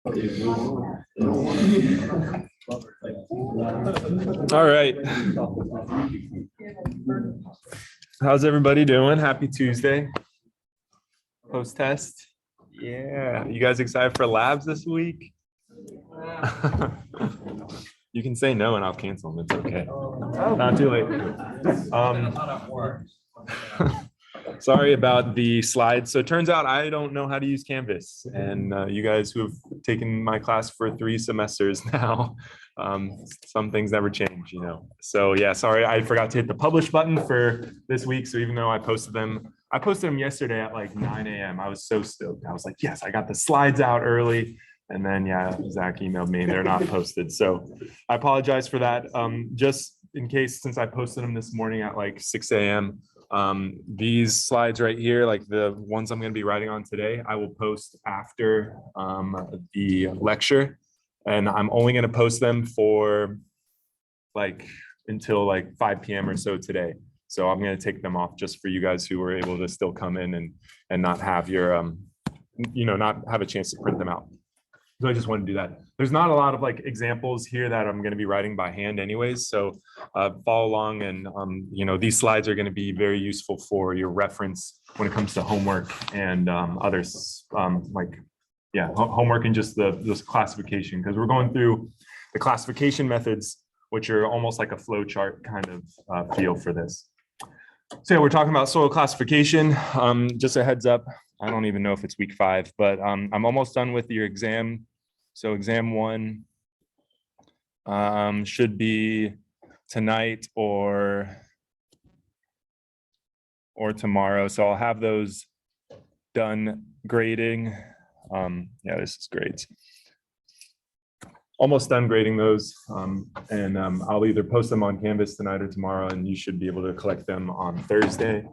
All right. How's everybody doing? Happy Tuesday. Post-test. Yeah. You guys excited for labs this week? You can say no and I'll cancel them. It's okay. Not too late. Sorry about the slides. So it turns out I don't know how to use Canvas. And you guys who have taken my class for 3 semesters now, some things never change, you know. So yeah, sorry, I forgot to hit the publish button for this week. So even though I posted them yesterday at like 9 a.m. I was so stoked. I was like, yes, I got the slides out early. And then yeah, Zach emailed me, they're not posted. So I apologize for that. Just in case, since I posted them this morning at like 6 a.m. These slides right here, like the ones I'm going to be writing on today, I will post after the lecture, and I'm only going to post them for like until like 5 p.m. or so today. So I'm going to take them off just for you guys who were able to still come in and not have your not have a chance to print them out. So I just want to do that. There's not a lot of like examples here that I'm going to be writing by hand anyways. So follow along, and these slides are going to be very useful for your reference when it comes to homework and others homework and just this classification, because we're going through the classification methods, which are almost like a flow chart kind of feel for this. So yeah, we're talking about soil classification. Just a heads up, I don't even know if it's week 5, but I'm almost done with your exam. So exam 1 should be tonight or tomorrow. So I'll have those done grading. Yeah, this is great. Almost done grading those, and I'll either post them on Canvas tonight or tomorrow, and you should be able to collect them on Thursday.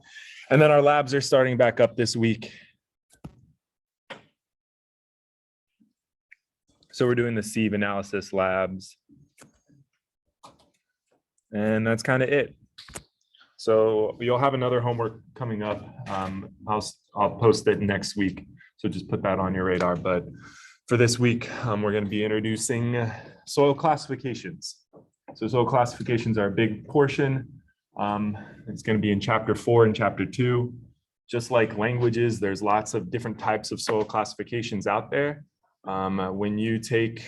And then our labs are starting back up this week. So we're doing the sieve analysis labs, and that's kind of it. So you'll have another homework coming up. I'll post it next week, so just put that on your radar. But for this week, we're going to be introducing soil classifications. So soil classifications are a big portion. It's going to be in chapter 4 and chapter 2. Just like languages, there's lots of different types of soil classifications out there. When you take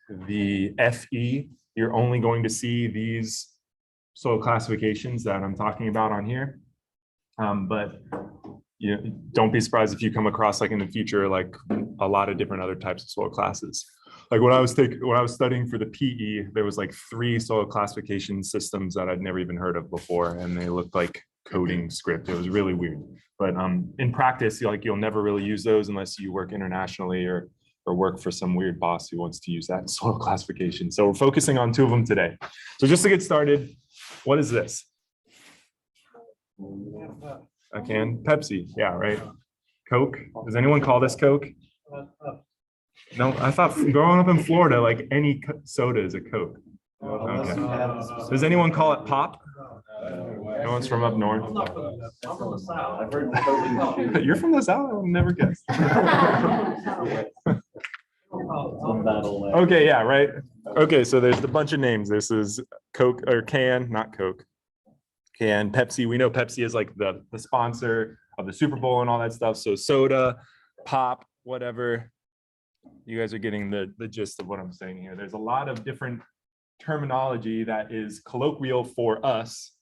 the FE, you're only going to see these soil classifications that I'm talking about on here. But don't be surprised if you come across, like in the future, like a lot of different other types of soil classes. Like when I was studying for the PE, there was like 3 soil classification systems that I'd never even heard of before, and they looked like coding script. It was really weird. But in practice, you'll never really use those unless you work internationally or work for some weird boss who wants to use that soil classification. So we're focusing on 2 of them today. So just to get started, what is this? A can? Pepsi. Yeah, right. Coke. Does anyone call this Coke? No, I thought growing up in Florida, like any soda is a Coke. Okay. Does anyone call it pop? No one's from up north. I'm from the South. You're from the South? I would never guess. Okay, yeah, right. Okay, so there's a bunch of names. This is Coke, or can, not Coke. Can. Pepsi. We know Pepsi is like the sponsor of the Super Bowl and all that stuff. So soda, pop, whatever. You guys are getting the gist of what I'm saying here. There's a lot of different terminology that is colloquial for us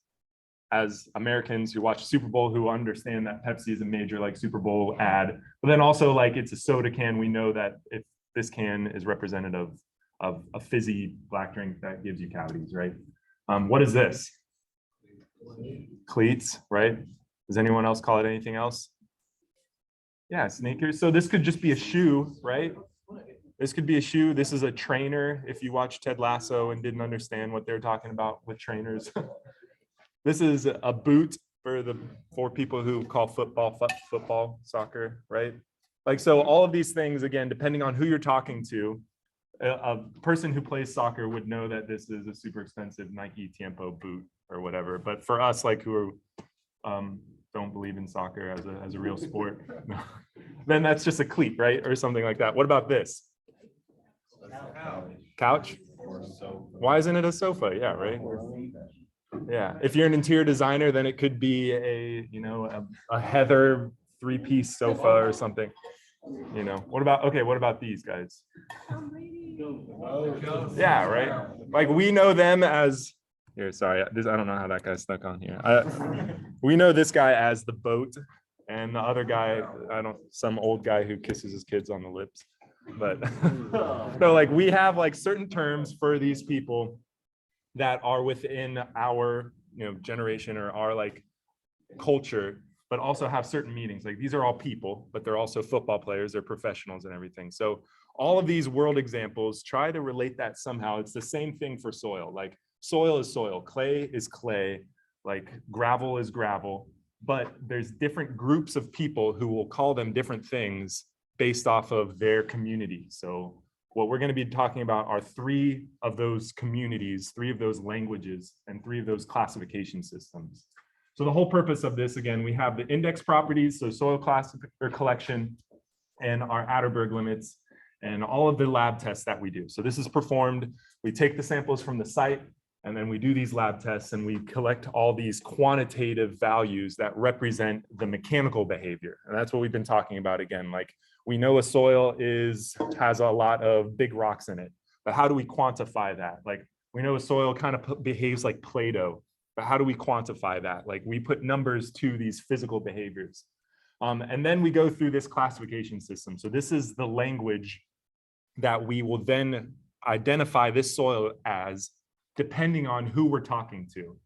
as Americans who watch Super Bowl, who understand that Pepsi is a major like Super Bowl ad, but then also like it's a soda can. We know that if this can is representative of a fizzy black drink that gives you cavities, right? What is this? Cleats, right? Does anyone else call it anything else? Yeah, sneakers. So this could just be a shoe, right? This could be a shoe. This is a trainer. If you watch Ted Lasso and didn't understand what they're talking about with trainers. This is a boot for people who call football, soccer, right? Like, so all of these things, again, depending on who you're talking to, a person who plays soccer would know that this is a super expensive Nike Tiempo boot or whatever. But for us, like who don't believe in soccer as a real sport, then that's just a cleat, right? Or something like that. What about this? Couch? Why isn't it a sofa? Yeah, right. Yeah, if you're an interior designer, then it could be a heather 3-piece sofa or something. What about these guys? Yeah, right. Like we know them as here. Sorry, I don't know how that guy stuck on here. We know this guy as the boat, and the other guy, some old guy who kisses his kids on the lips. But so like we have like certain terms for these people that are within our generation or our like culture, but also have certain meanings. Like these are all people, but they're also football players, they're professionals and everything. So all of these world examples try to relate that somehow. It's the same thing for soil. Like soil is soil, clay is clay, like gravel is gravel, but there's different groups of people who will call them different things based off of their community. So what we're going to be talking about are 3 of those communities, 3 of those languages, and 3 of those classification systems. So the whole purpose of this, again, we have the index properties, so soil class or collection, and our Atterberg limits, and all of the lab tests that we do. So this is performed, we take the samples from the site, and then we do these lab tests, and we collect all these quantitative values that represent the mechanical behavior. And that's what we've been talking about again. Like we know a soil has a lot of big rocks in it, but how do we quantify that? Like we know a soil kind of behaves like Play-Doh, but how do we quantify that? Like we put numbers to these physical behaviors. And then we go through this classification system. So this is the language that we will then identify this soil as, depending on who we're talking to.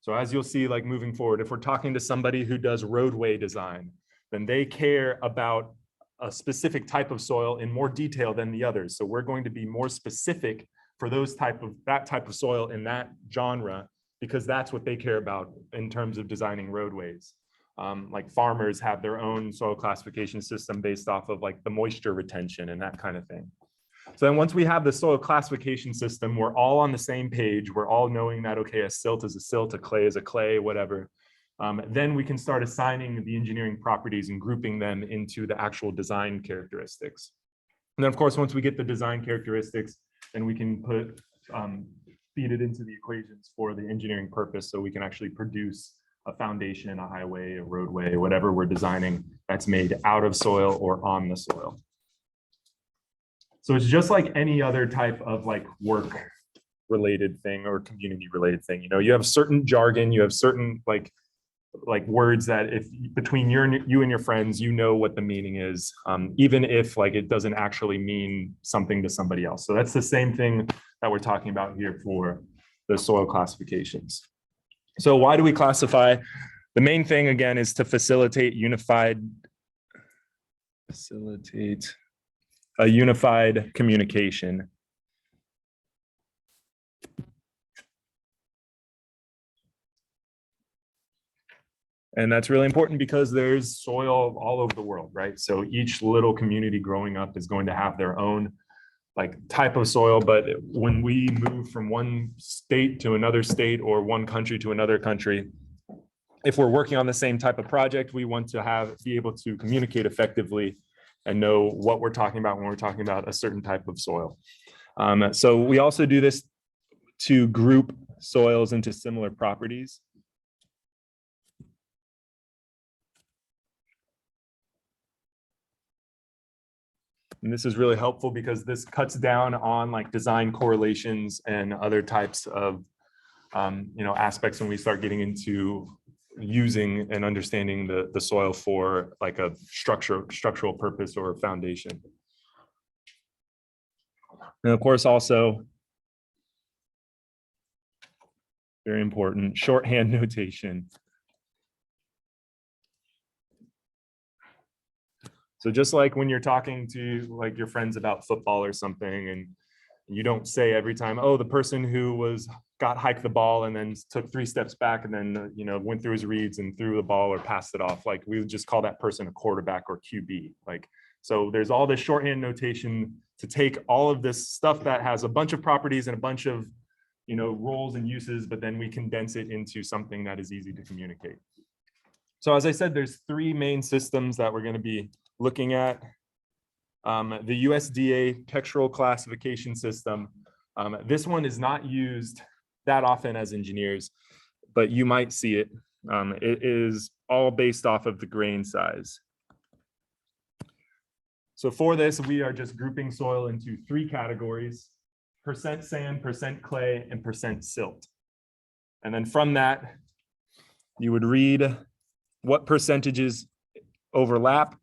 So as you'll see, like moving forward, if we're talking to somebody who does roadway design, then they care about a specific type of soil in more detail than the others. So we're going to be more specific for that type of soil in that genre, because that's what they care about in terms of designing roadways. Like farmers have their own soil classification system based off of like the moisture retention and that kind of thing. So then once we have the soil classification system, we're all on the same page. We're all knowing that, okay, a silt is a silt, a clay is a clay, whatever. Then we can start assigning the engineering properties and grouping them into the actual design characteristics. And then of course, once we get the design characteristics, then we can feed it into the equations for the engineering purpose, so we can actually produce a foundation, a highway, a roadway, whatever we're designing that's made out of soil or on the soil. So it's just like any other type of like work related thing or community related thing. You have certain jargon, you have certain like words that if between you and your friends, what the meaning is, even if like it doesn't actually mean something to somebody else. So that's the same thing that we're talking about here for the soil classifications. So why do we classify? The main thing again is to facilitate a unified communication. And that's really important because there's soil all over the world, right? So each little community growing up is going to have their own like type of soil. But when we move from one state to another state or one country to another country, if we're working on the same type of project, we want to be able to communicate effectively and know what we're talking about when we're talking about a certain type of soil. So we also do this to group soils into similar properties. And this is really helpful because this cuts down on like design correlations and other types of aspects when we start getting into using and understanding the soil for like a structural purpose or foundation. And of course, also very important, shorthand notation. So just like when you're talking to like your friends about football or something, and you don't say every time, oh, the person who got hiked the ball and then took 3 steps back and then went through his reads and threw the ball or passed it off. Like we would just call that person a quarterback or QB. Like, so there's all this shorthand notation to take all of this stuff that has a bunch of properties and a bunch of roles and uses, but then we condense it into something that is easy to communicate. So as I said, there's 3 main systems that we're going to be looking at. The USDA textural classification system. This one is not used that often as engineers, but you might see it. It is all based off of the grain size. So for this, we are just grouping soil into 3 categories: percent sand, percent clay, and percent silt. And then from that, you would read what percentages overlap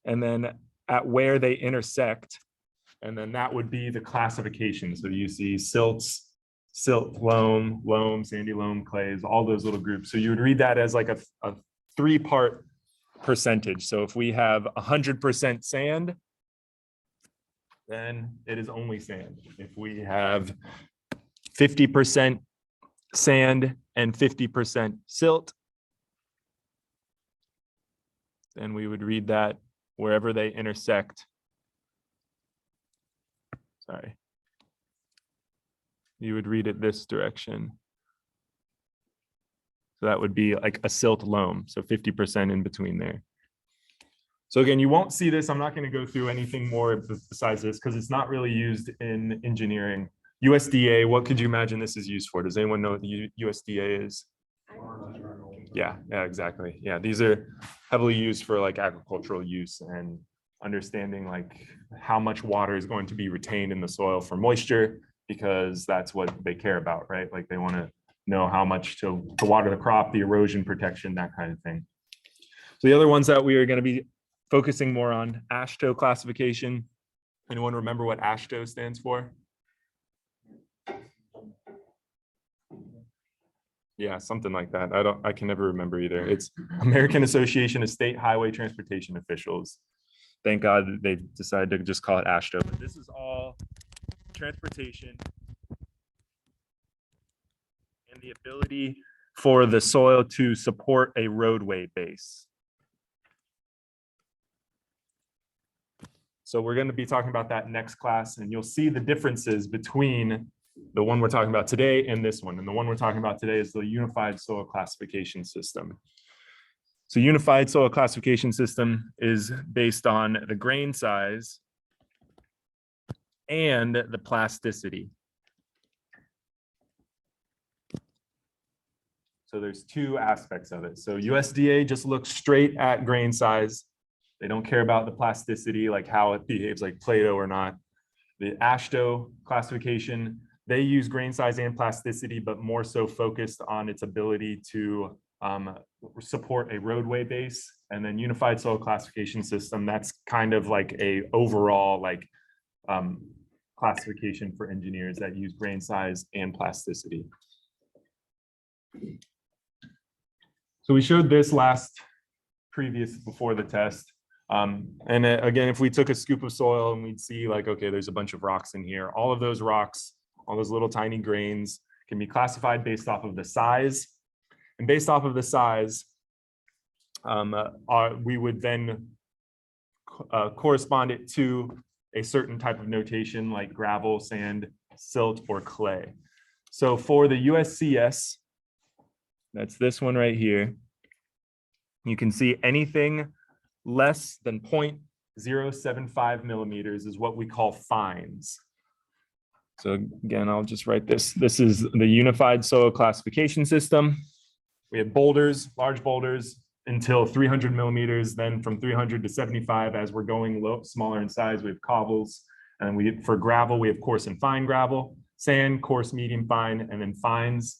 and then at where they intersect. And then that would be the classification. So you see silts, silt, loam, sandy loam, clays, all those little groups. So you would read that as like a 3-part percentage. So if we have 100% sand, then it is only sand. If we have 50% sand and 50% silt, then we would read that wherever they intersect. Sorry. You would read it this direction. So that would be like a silt loam. So 50% in between there. So again, you won't see this. I'm not going to go through anything more besides this because it's not really used in engineering. USDA, what could you imagine this is used for? Does anyone know what the USDA is? Yeah, exactly. Yeah, these are heavily used for like agricultural use and understanding like how much water is going to be retained in the soil for moisture, because that's what they care about, right? Like they want to know how much to water the crop, the erosion protection, that kind of thing. So the other ones that we are going to be focusing more on, AASHTO classification. Anyone remember what AASHTO stands for? Yeah, something like that. I can never remember either. It's American Association of State Highway Transportation Officials. Thank God they decided to just call it AASHTO. But this is all transportation and the ability for the soil to support a roadway base. So we're going to be talking about that next class, and you'll see the differences between the one we're talking about today and this one. And the one we're talking about today is the Unified Soil Classification System. So Unified Soil Classification System is based on the grain size and the plasticity. So there's 2 aspects of it. So USDA just looks straight at grain size. They don't care about the plasticity, like how it behaves like Play-Doh or not. The AASHTO classification, they use grain size and plasticity, but more so focused on its ability to support a roadway base. And then Unified Soil Classification System, that's kind of like a overall like classification for engineers that use grain size and plasticity. So we showed this before the test. And again, if we took a scoop of soil and we'd see like, okay, there's a bunch of rocks in here. All of those rocks, all those little tiny grains can be classified based off of the size. And based off of the size, we would then correspond it to a certain type of notation like gravel, sand, silt, or clay. So for the USCS, that's this one right here, you can see anything less than 0.075 millimeters is what we call fines. So again, I'll just write this. This is the Unified Soil Classification System. We have boulders, large boulders until 300 millimeters. Then from 300 to 75, as we're going smaller in size, we have cobbles. And for gravel, we have coarse and fine gravel, sand, coarse, medium, fine, and then fines.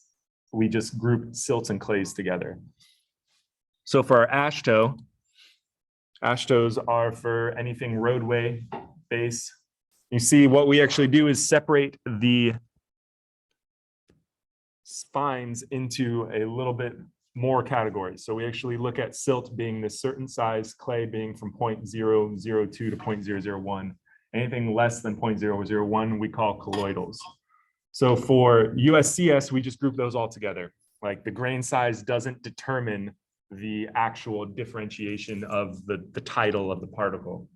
We just group silts and clays together. So for our AASHTO, AASHTOs are for anything roadway base. You see what we actually do is separate the fines into a little bit more categories. So we actually look at silt being this certain size, clay being from 0.002 to 0.001. Anything less than 0.001 we call colloidals. So for USCS, we just group those all together. Like the grain size doesn't determine the actual differentiation of the title of the particle.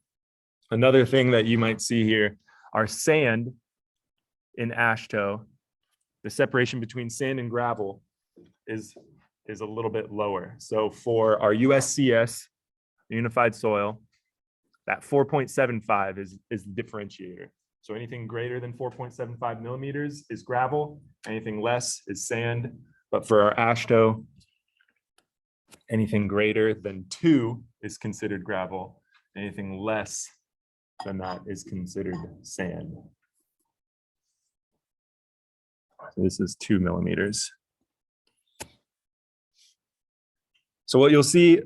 Another thing that you might see here are sand in AASHTO. The separation between sand and gravel is a little bit lower. So for our USCS, Unified Soil, That 4.75 is the differentiator. So anything greater than 4.75 millimeters is gravel, anything less is sand. But for our AASHTO, anything greater than 2 is considered gravel, anything less than that is considered sand. So this is 2 millimeters. So what you'll see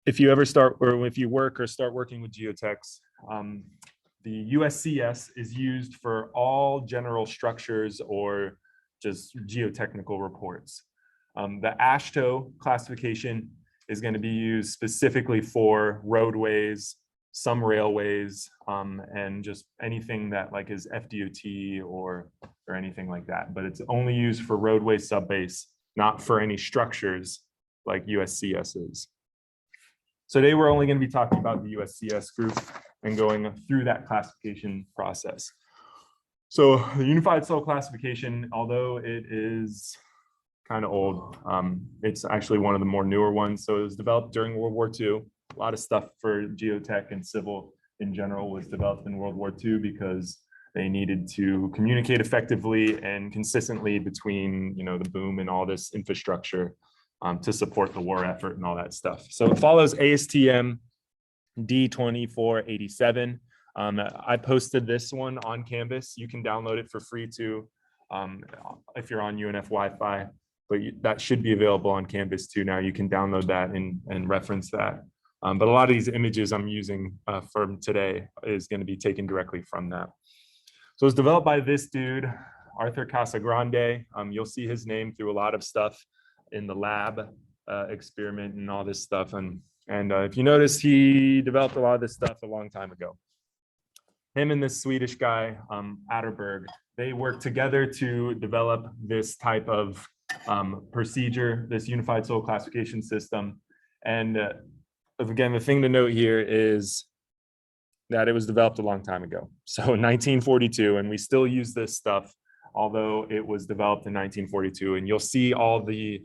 if you ever start, or if you work or start working with geotechs, the USCS is used for all general structures or just geotechnical reports. The AASHTO classification is going to be used specifically for roadways, some railways, and just anything that like is FDOT or anything like that. But it's only used for roadway subbase, not for any structures like USCS is. So today we're only going to be talking about the USCS group and going through that classification process. So the Unified Soil Classification, although it is kind of old, it's actually one of the more newer ones. So it was developed during World War II. A lot of stuff for geotech and civil in general was developed in World War II because they needed to communicate effectively and consistently between, the boom and all this infrastructure to support the war effort and all that stuff. So it follows ASTM D2487. I posted this one on Canvas. You can download it for free too if you're on UNF Wi-Fi, but that should be available on Canvas too. Now you can download that and reference that. But a lot of these images I'm using from today is going to be taken directly from that. So it's developed by this dude, Arthur Casagrande. You'll see his name through a lot of stuff in the lab experiment and all this stuff. And if you notice, he developed a lot of this stuff a long time ago. Him and this Swedish guy, Atterberg, they worked together to develop this type of procedure, this unified soil classification system. And again, the thing to note here is that it was developed a long time ago. So in 1942, and we still use this stuff, although it was developed in 1942. And you'll see all the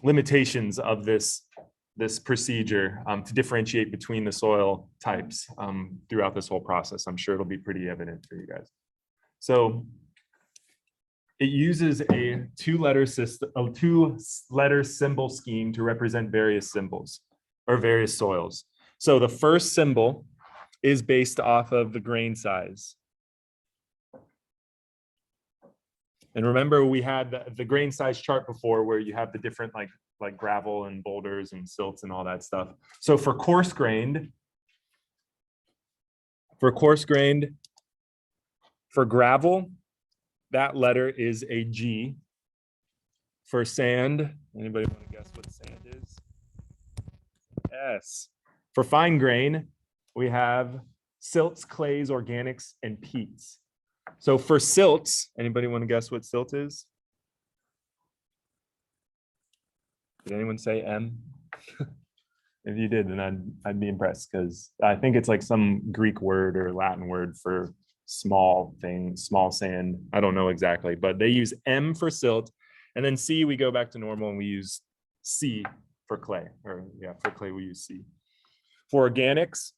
limitations of this procedure to differentiate between the soil types throughout this whole process. I'm sure it'll be pretty evident for you guys. So it uses a two-letter symbol scheme to represent various symbols or various soils. So the first symbol is based off of the grain size. And remember, we had the grain size chart before where you have the different like gravel and boulders and silts and all that stuff. So for coarse grained, for gravel, that letter is a G. For sand, anybody want to guess what sand is? S. For fine grain, we have silts, clays, organics, and peats. So for silts, anybody want to guess what silt is? Did anyone say M? If you did, then I'd be impressed, because I think it's like some Greek word or Latin word for small thing, small sand. I don't know exactly, but they use M for silt, and then C we go back to normal and we use C for clay, or yeah, for clay we use C. For organics,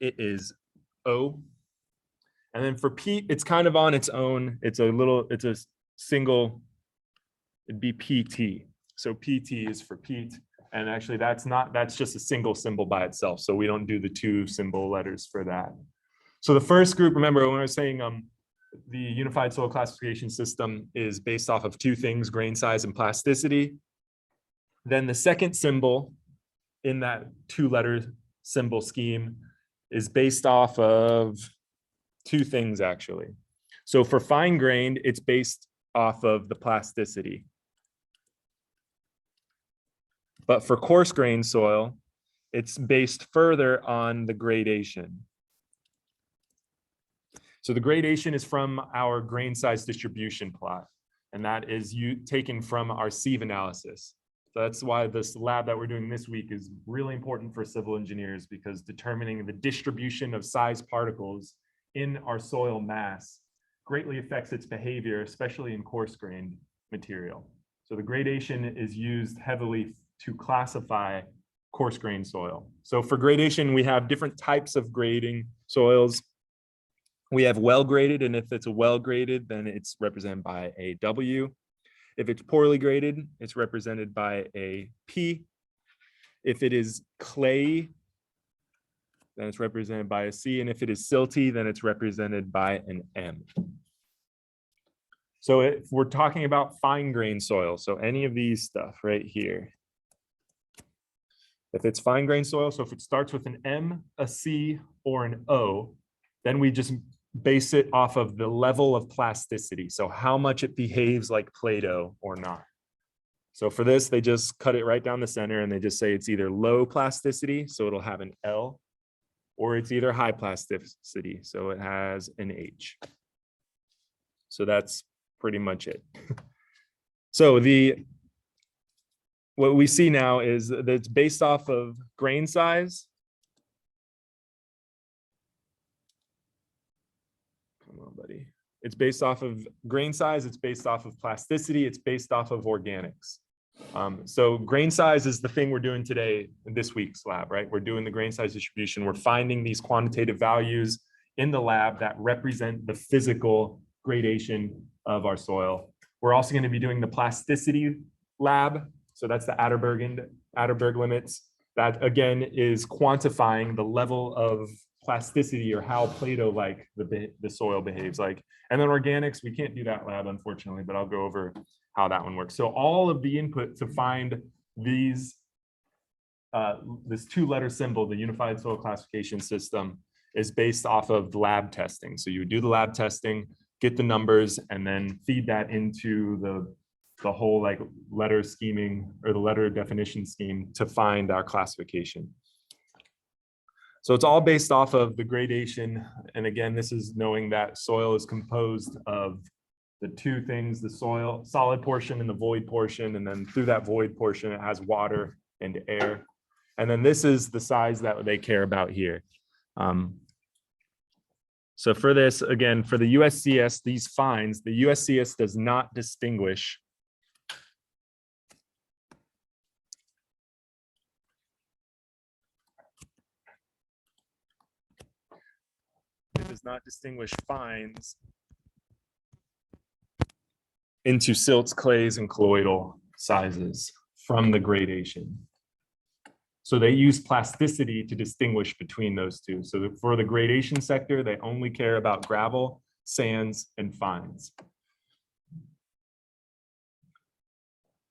it is O. And then for peat, it's kind of on its own. It's a single, it'd be PT. So PT is for peat. And actually that's just a single symbol by itself. So we don't do the two symbol letters for that. So the first group, remember when I was saying the unified soil classification system is based off of two things, grain size and plasticity. Then the second symbol in that two-letter symbol scheme is based off of two things actually. So for fine grained, it's based off of the plasticity. But for coarse grained soil, it's based further on the gradation. So the gradation is from our grain size distribution plot, and that is taken from our sieve analysis. So that's why this lab that we're doing this week is really important for civil engineers, because determining the distribution of size particles in our soil mass greatly affects its behavior, especially in coarse grained material. So the gradation is used heavily to classify coarse grain soil. So for gradation, we have different types of grading soils. We have well graded, and if it's a well graded, then it's represented by a W. If it's poorly graded, it's represented by a P. If it is clay, then it's represented by a C. And if it is silty, then it's represented by an M. So if we're talking about fine grain soil, so any of these stuff right here, if it's fine grain soil, so if it starts with an M, a C, or an O, then we just base it off of the level of plasticity. So how much it behaves like Play-Doh or not. So for this, they just cut it right down the center and they just say it's either low plasticity, so it'll have an L, or it's either high plasticity, so it has an H. So that's pretty much it. So what we see now is that it's based off of grain size. Come on, buddy. It's based off of grain size, it's based off of plasticity, it's based off of organics. So grain size is the thing we're doing today in this week's lab, right? We're doing the grain size distribution. We're finding these quantitative values in the lab that represent the physical gradation of our soil. We're also going to be doing the plasticity lab. So that's the Atterberg limits. That again is quantifying the level of plasticity or how Play-Doh-like the soil behaves like. And then organics, we can't do that lab, unfortunately, but I'll go over how that one works. So all of the input to find these, this 2-letter symbol, the Unified Soil Classification System, is based off of lab testing. So you do the lab testing, get the numbers, and then feed that into the whole like letter scheming or the letter definition scheme to find our classification. So it's all based off of the gradation. And again, this is knowing that soil is composed of the two things, the soil solid portion and the void portion. And then through that void portion, it has water and air. And then this is the size that they care about here. So for this, again, for the USCS, these fines, the USCS does not distinguish fines into silts, clays, and colloidal sizes from the gradation. So they use plasticity to distinguish between those two. So for the gradation sector, they only care about gravel, sands, and fines.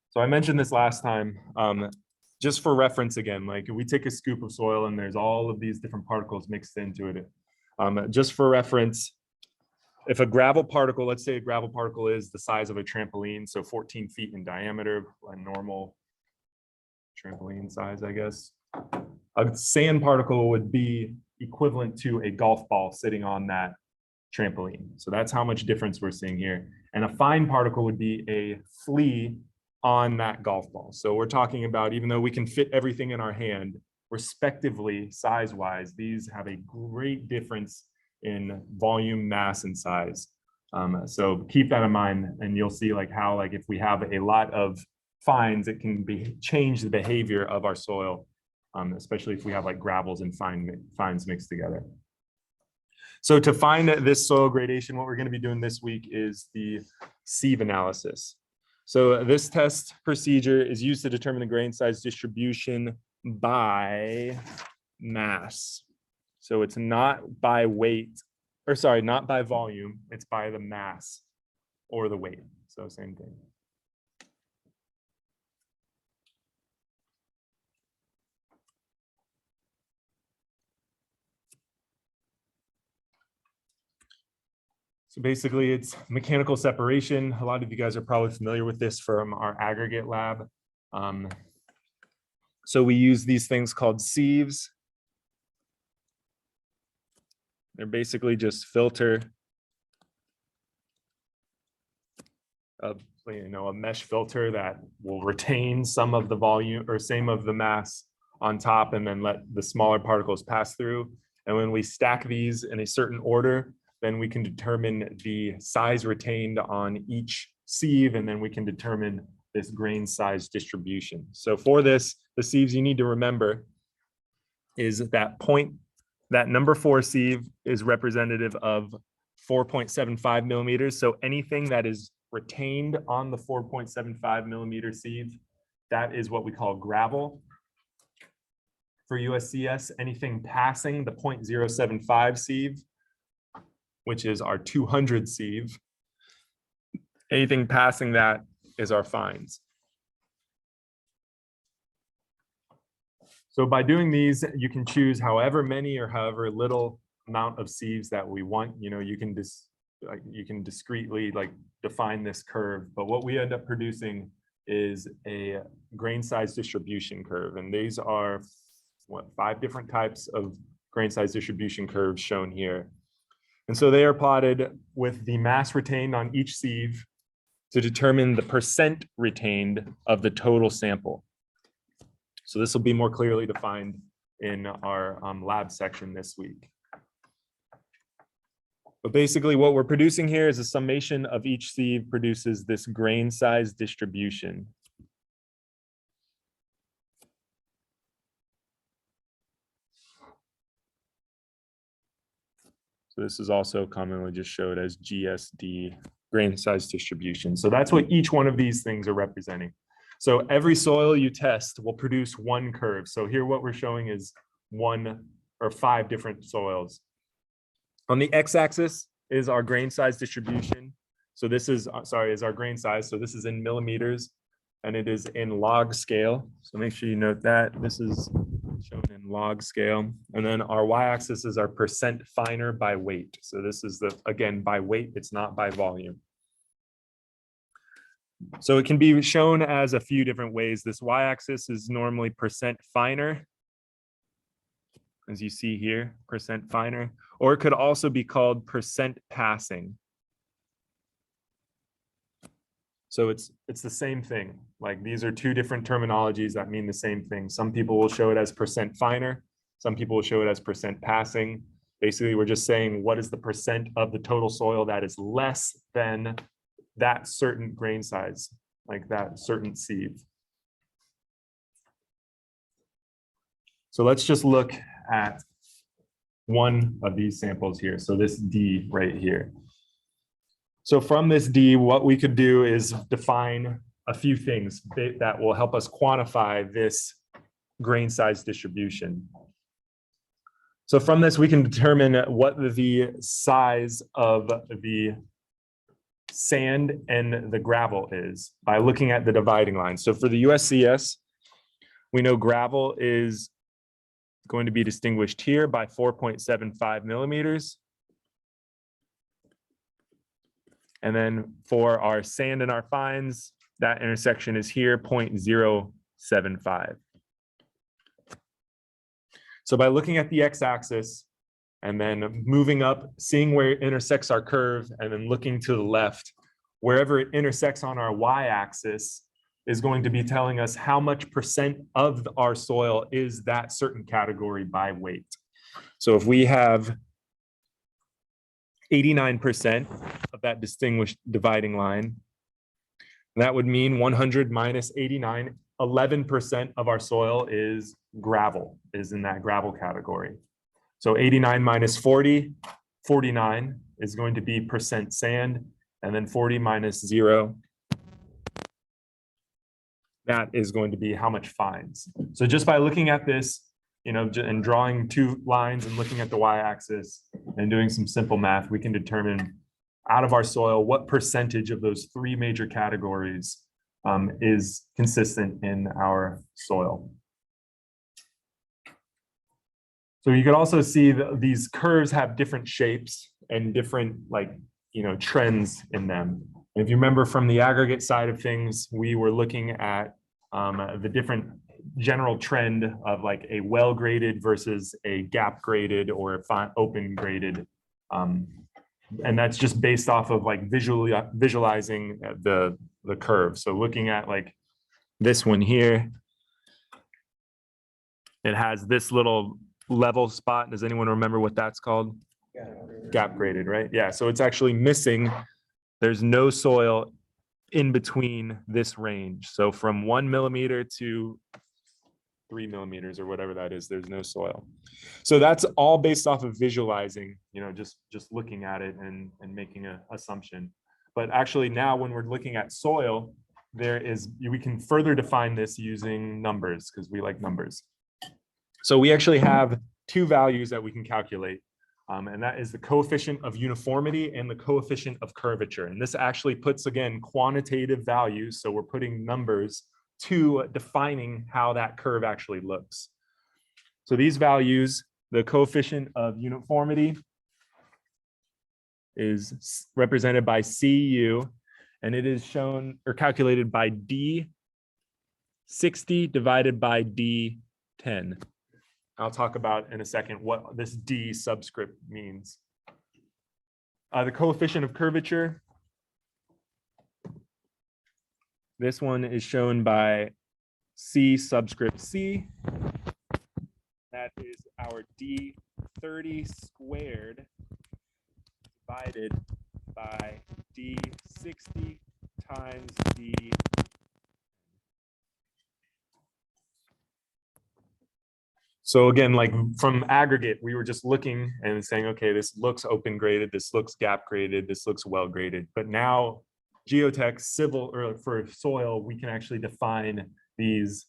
So I mentioned this last time, just for reference again, like if we take a scoop of soil and there's all of these different particles mixed into it, just for reference, if a gravel particle, let's say a gravel particle is the size of a trampoline, so 14 feet in diameter, a normal trampoline size, I guess. A sand particle would be equivalent to a golf ball sitting on that trampoline. So that's how much difference we're seeing here. And a fine particle would be a flea on that golf ball. So we're talking about, even though we can fit everything in our hand, respectively, size-wise, these have a great difference in volume, mass, and size. So keep that in mind, and you'll see like how like if we have a lot of fines, it can change the behavior of our soil, especially if we have like gravels and fines mixed together. So to find this soil gradation, what we're going to be doing this week is the sieve analysis. So this test procedure is used to determine the grain size distribution by mass. So it's not by weight, or sorry, not by volume, it's by the mass or the weight. So same thing. So basically it's mechanical separation. A lot of you guys are probably familiar with this from our aggregate lab. So we use these things called sieves. They're basically just filter, a mesh filter that will retain some of the volume or same of the mass on top and then let the smaller particles pass through. And when we stack these in a certain order, then we can determine the size retained on each sieve, and then we can determine this grain size distribution. So for this, the sieves you need to remember is that number 4 sieve is representative of 4.75 millimeters. So anything that is retained on the 4.75 millimeter sieve, that is what we call gravel. For USCS, anything passing the 0.075 sieve, which is our 200 sieve, anything passing that is our fines. So by doing these, you can choose however many or however little amount of sieves that we want. You know, you can discretely like define this curve, but what we end up producing is a grain size distribution curve. And these are 5 different types of grain size distribution curves shown here. And so they are plotted with the mass retained on each sieve to determine the percent retained of the total sample. So this will be more clearly defined in our lab section this week. But basically what we're producing here is a summation of each sieve produces this grain size distribution. So this is also commonly just showed as GSD, grain size distribution. So that's what each one of these things are representing. So every soil you test will produce one curve. So here what we're showing is 1 or 5 different soils. On the x-axis is our grain size distribution. So this is, is our grain size. So this is in millimeters and it is in log scale. So make sure you note that this is shown in log scale. And then our y-axis is our percent finer by weight. So this is again, by weight, it's not by volume. So it can be shown as a few different ways. This y-axis is normally percent finer, as you see here, percent finer, or it could also be called percent passing. So it's the same thing. Like these are 2 different terminologies that mean the same thing. Some people will show it as percent finer. Some people will show it as percent passing. Basically, we're just saying what is the percent of the total soil that is less than that certain grain size, like that certain sieve. So let's just look at one of these samples here. So this D right here. So from this D, what we could do is define a few things that will help us quantify this grain size distribution. So from this, we can determine what the size of the sand and the gravel is by looking at the dividing line. So for the USCS, we know gravel is going to be distinguished here by 4.75 millimeters. And then for our sand and our fines, that intersection is here, 0.075. So by looking at the x-axis and then moving up, seeing where it intersects our curve, and then looking to the left, wherever it intersects on our y-axis is going to be telling us how much percent of our soil is that certain category by weight. So if we have 89% of that distinguished dividing line, that would mean 100 minus 89, 11% of our soil is gravel, is in that gravel category. So 89 minus 40, 49 is going to be percent sand, and then 40 minus 0, that is going to be how much fines. So just by looking at this, you know, and drawing 2 lines and looking at the y-axis and doing some simple math, we can determine out of our soil what percentage of those 3 major categories is consistent in our soil. So you can also see that these curves have different shapes and different, like, you know, trends in them. And if you remember from the aggregate side of things, we were looking at the different general trend of like a well graded versus a gap graded or a open graded. And that's just based off of like visualizing the curve. So looking at like this one here, it has this little level spot. Does anyone remember what that's called? Gap graded, right? Yeah, so it's actually missing. There's no soil in between this range. So from 1 millimeter to 3 millimeters or whatever that is, there's no soil. So that's all based off of visualizing, just looking at it and making an assumption. But actually now when we're looking at soil, we can further define this using numbers because we like numbers. So we actually have two values that we can calculate. And that is the coefficient of uniformity and the coefficient of curvature. And this actually puts, again, quantitative values. So we're putting numbers to defining how that curve actually looks. So these values, the coefficient of uniformity is represented by CU, and it is shown or calculated by D60 divided by D10. I'll talk about in a second what this D subscript means. The coefficient of curvature, this one is shown by C subscript C. That is our D30 squared divided by D60 times D. So again, like from aggregate, we were just looking and saying, okay, this looks open graded, this looks gap graded, this looks well graded. But now geotech, civil, or for soil, we can actually define these,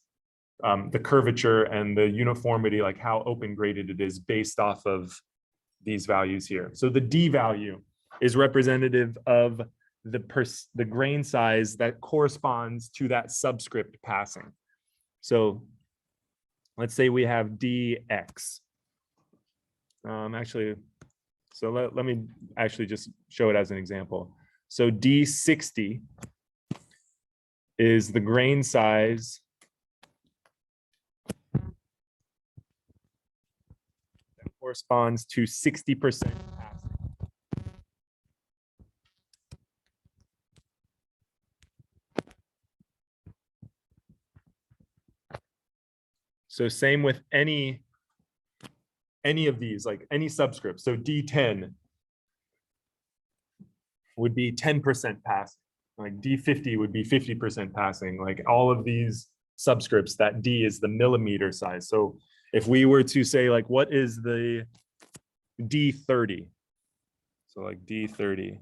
the curvature and the uniformity, like how open graded it is based off of these values here. So the D value is representative of the grain size that corresponds to that subscript passing. So let's say we have dx. So let me actually just show it as an example. So D60 is the grain size that corresponds to 60% passing. So same with any of these, like any subscript. So D10 would be 10% passing. Like D50 would be 50% passing. Like all of these subscripts, that D is the millimeter size. So if we were to say like, what is the D30? So like D30,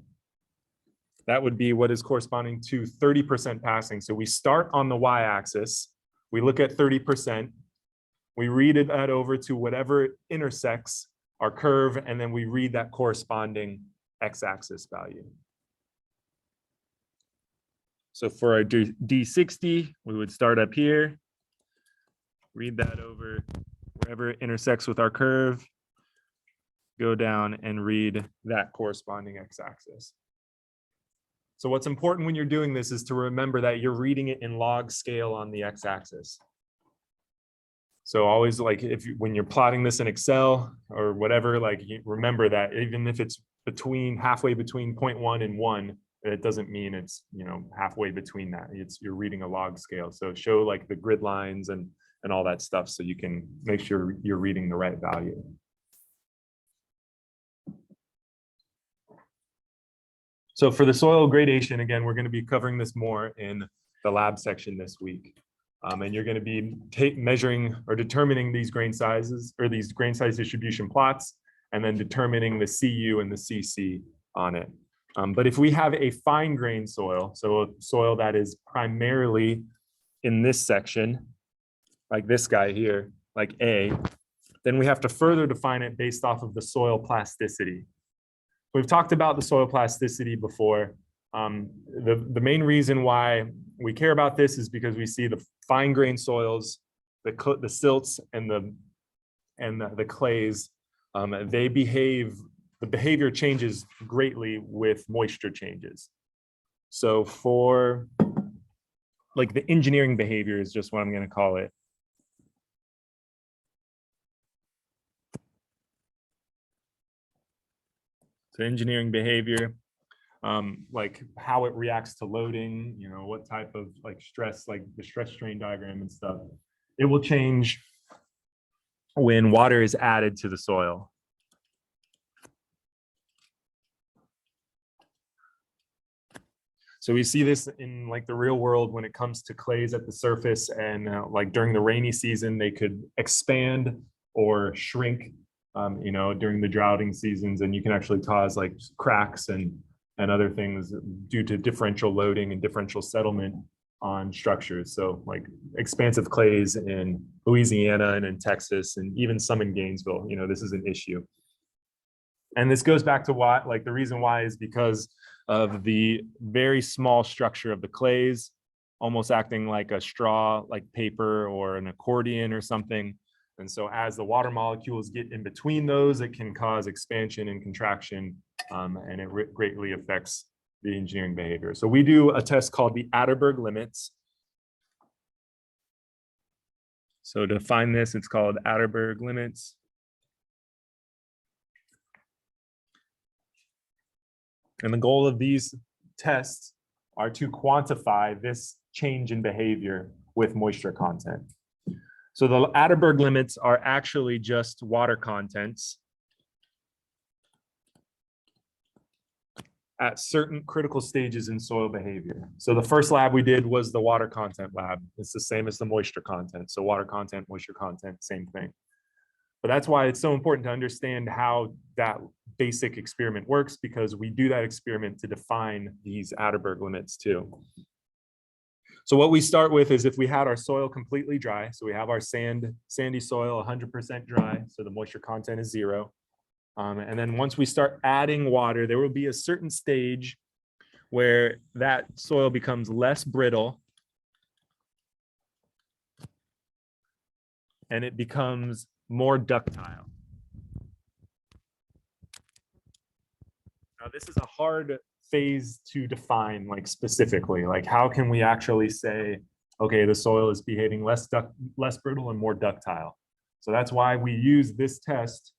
that would be what is corresponding to 30% passing. So we start on the y-axis, we look at 30%, we read that over to whatever intersects our curve, and then we read that corresponding x-axis value. So for our D60, we would start up here, read that over wherever it intersects with our curve, go down and read that corresponding x-axis. So what's important when you're doing this is to remember that you're reading it in log scale on the x-axis. So always, like, when you're plotting this in Excel or whatever, like, remember that even if it's halfway between 0.1 and 1, it doesn't mean it's, halfway between that. You're reading a log scale. So show like the grid lines and all that stuff so you can make sure you're reading the right value. So for the soil gradation, again, we're going to be covering this more in the lab section this week. And you're going to be measuring or determining these grain sizes or these grain size distribution plots, and then determining the CU and the CC on it. But if we have a fine grain soil, so a soil that is primarily in this section, like this guy here, like A, then we have to further define it based off of the soil plasticity. We've talked about the soil plasticity before. The main reason why we care about this is because we see the fine grain soils, the silts and the clays, the behavior changes greatly with moisture changes. So for like the engineering behavior is just what I'm going to call it. So engineering behavior, like how it reacts to loading, what type of like stress, like the stress strain diagram and stuff, it will change when water is added to the soil. So we see this in like the real world when it comes to clays at the surface, and like during the rainy season, they could expand or shrink, during the droughting seasons, and you can actually cause like cracks and other things due to differential loading and differential settlement on structures. So like expansive clays in Louisiana and in Texas, and even some in Gainesville, this is an issue. And this goes back to why, like the reason why is because of the very small structure of the clays, almost acting like a straw, like paper or an accordion or something. And so as the water molecules get in between those, it can cause expansion and contraction, and it greatly affects the engineering behavior. So we do a test called the Atterberg limits. So to find this, it's called Atterberg limits. And the goal of these tests are to quantify this change in behavior with moisture content. So the Atterberg limits are actually just water contents at certain critical stages in soil behavior. So the first lab we did was the water content lab. It's the same as the moisture content. So water content, moisture content, same thing. But that's why it's so important to understand how that basic experiment works, because we do that experiment to define these Atterberg limits too. So what we start with is if we had our soil completely dry, so we have our sandy soil 100% dry, so the moisture content is 0. And then once we start adding water, there will be a certain stage where that soil becomes less brittle and it becomes more ductile. Now, this is a hard phase to define, like specifically, like how can we actually say, okay, the soil is behaving less brittle and more ductile. So that's why we use this test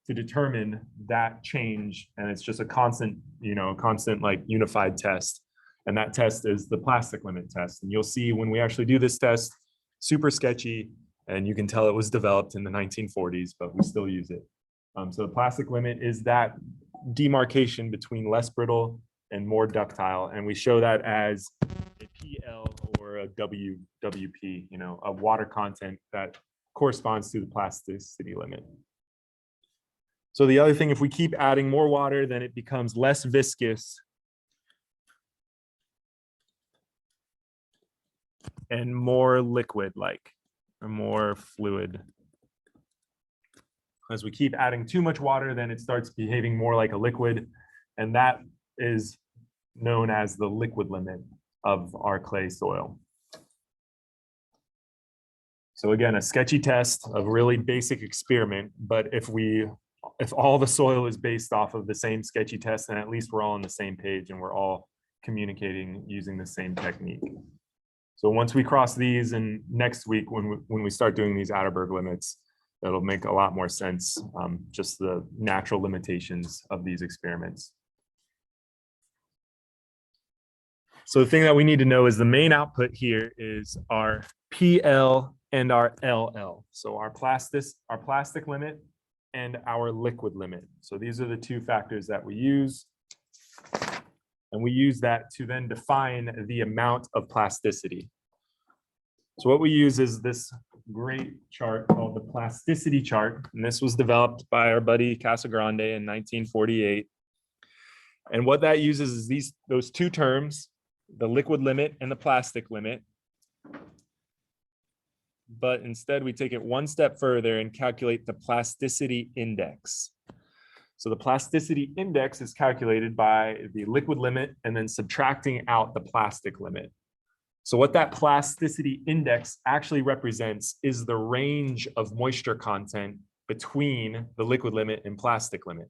to determine that change. And it's just a constant, constant like unified test. And that test is the plastic limit test. And you'll see when we actually do this test, super sketchy, and you can tell it was developed in the 1940s, but we still use it. So the plastic limit is that demarcation between less brittle and more ductile. And we show that as a PL or a WP, a water content that corresponds to the plasticity limit. So the other thing, if we keep adding more water, then it becomes less viscous and more liquid-like, or more fluid. As we keep adding too much water, then it starts behaving more like a liquid, and that is known as the liquid limit of our clay soil. So again, a sketchy test, a really basic experiment, but if all the soil is based off of the same sketchy test, then at least we're all on the same page and we're all communicating using the same technique. So once we cross these, and next week when we start doing these Atterberg limits, that'll make a lot more sense, just the natural limitations of these experiments. So the thing that we need to know is the main output here is our PL and our LL. So our plastic limit and our liquid limit. So these are the two factors that we use. And we use that to then define the amount of plasticity. So what we use is this great chart called the plasticity chart. And this was developed by our buddy Casagrande in 1948. And what that uses is those two terms, the liquid limit and the plastic limit. But instead we take it one step further and calculate the plasticity index. So the plasticity index is calculated by the liquid limit and then subtracting out the plastic limit. So what that plasticity index actually represents is the range of moisture content between the liquid limit and plastic limit.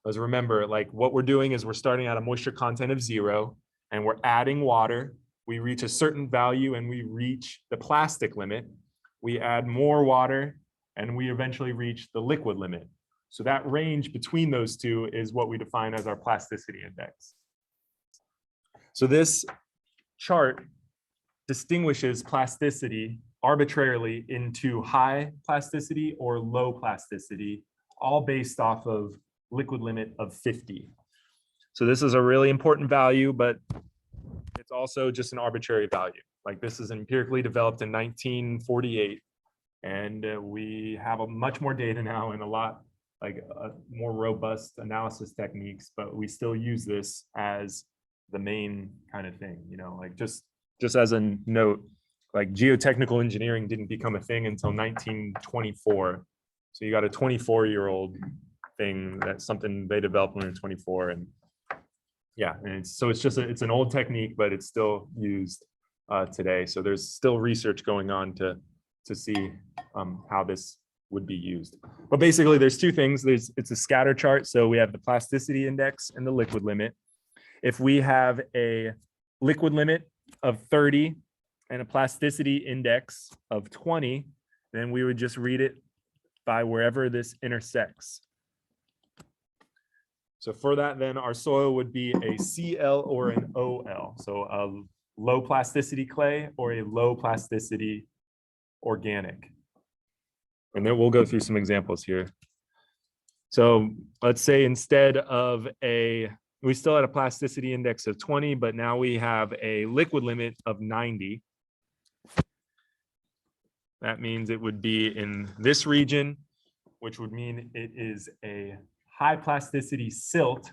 Because remember, like what we're doing is we're starting at a moisture content of 0 and we're adding water. We reach a certain value and we reach the plastic limit. We add more water and we eventually reach the liquid limit. So that range between those two is what we define as our plasticity index. So this chart distinguishes plasticity arbitrarily into high plasticity or low plasticity, all based off of liquid limit of 50. So this is a really important value, but It's also just an arbitrary value. Like this is empirically developed in 1948, and we have a much more data now and a lot more robust analysis techniques, but we still use this as the main kind of thing, like just as a note, like geotechnical engineering didn't become a thing until 1924. So you got a 24-year-old thing, that's something they developed when they're 24. And yeah, and it's an old technique, but it's still used today. So there's still research going on to see how this would be used. But basically there's two things. It's a scatter chart. So we have the plasticity index and the liquid limit. If we have a liquid limit of 30 and a plasticity index of 20, then we would just read it by wherever this intersects. So for that, then our soil would be a CL or an OL. So a low plasticity clay or a low plasticity organic. And then we'll go through some examples here. So let's say instead of we still had a plasticity index of 20, but now we have a liquid limit of 90. That means it would be in this region, which would mean it is a high plasticity silt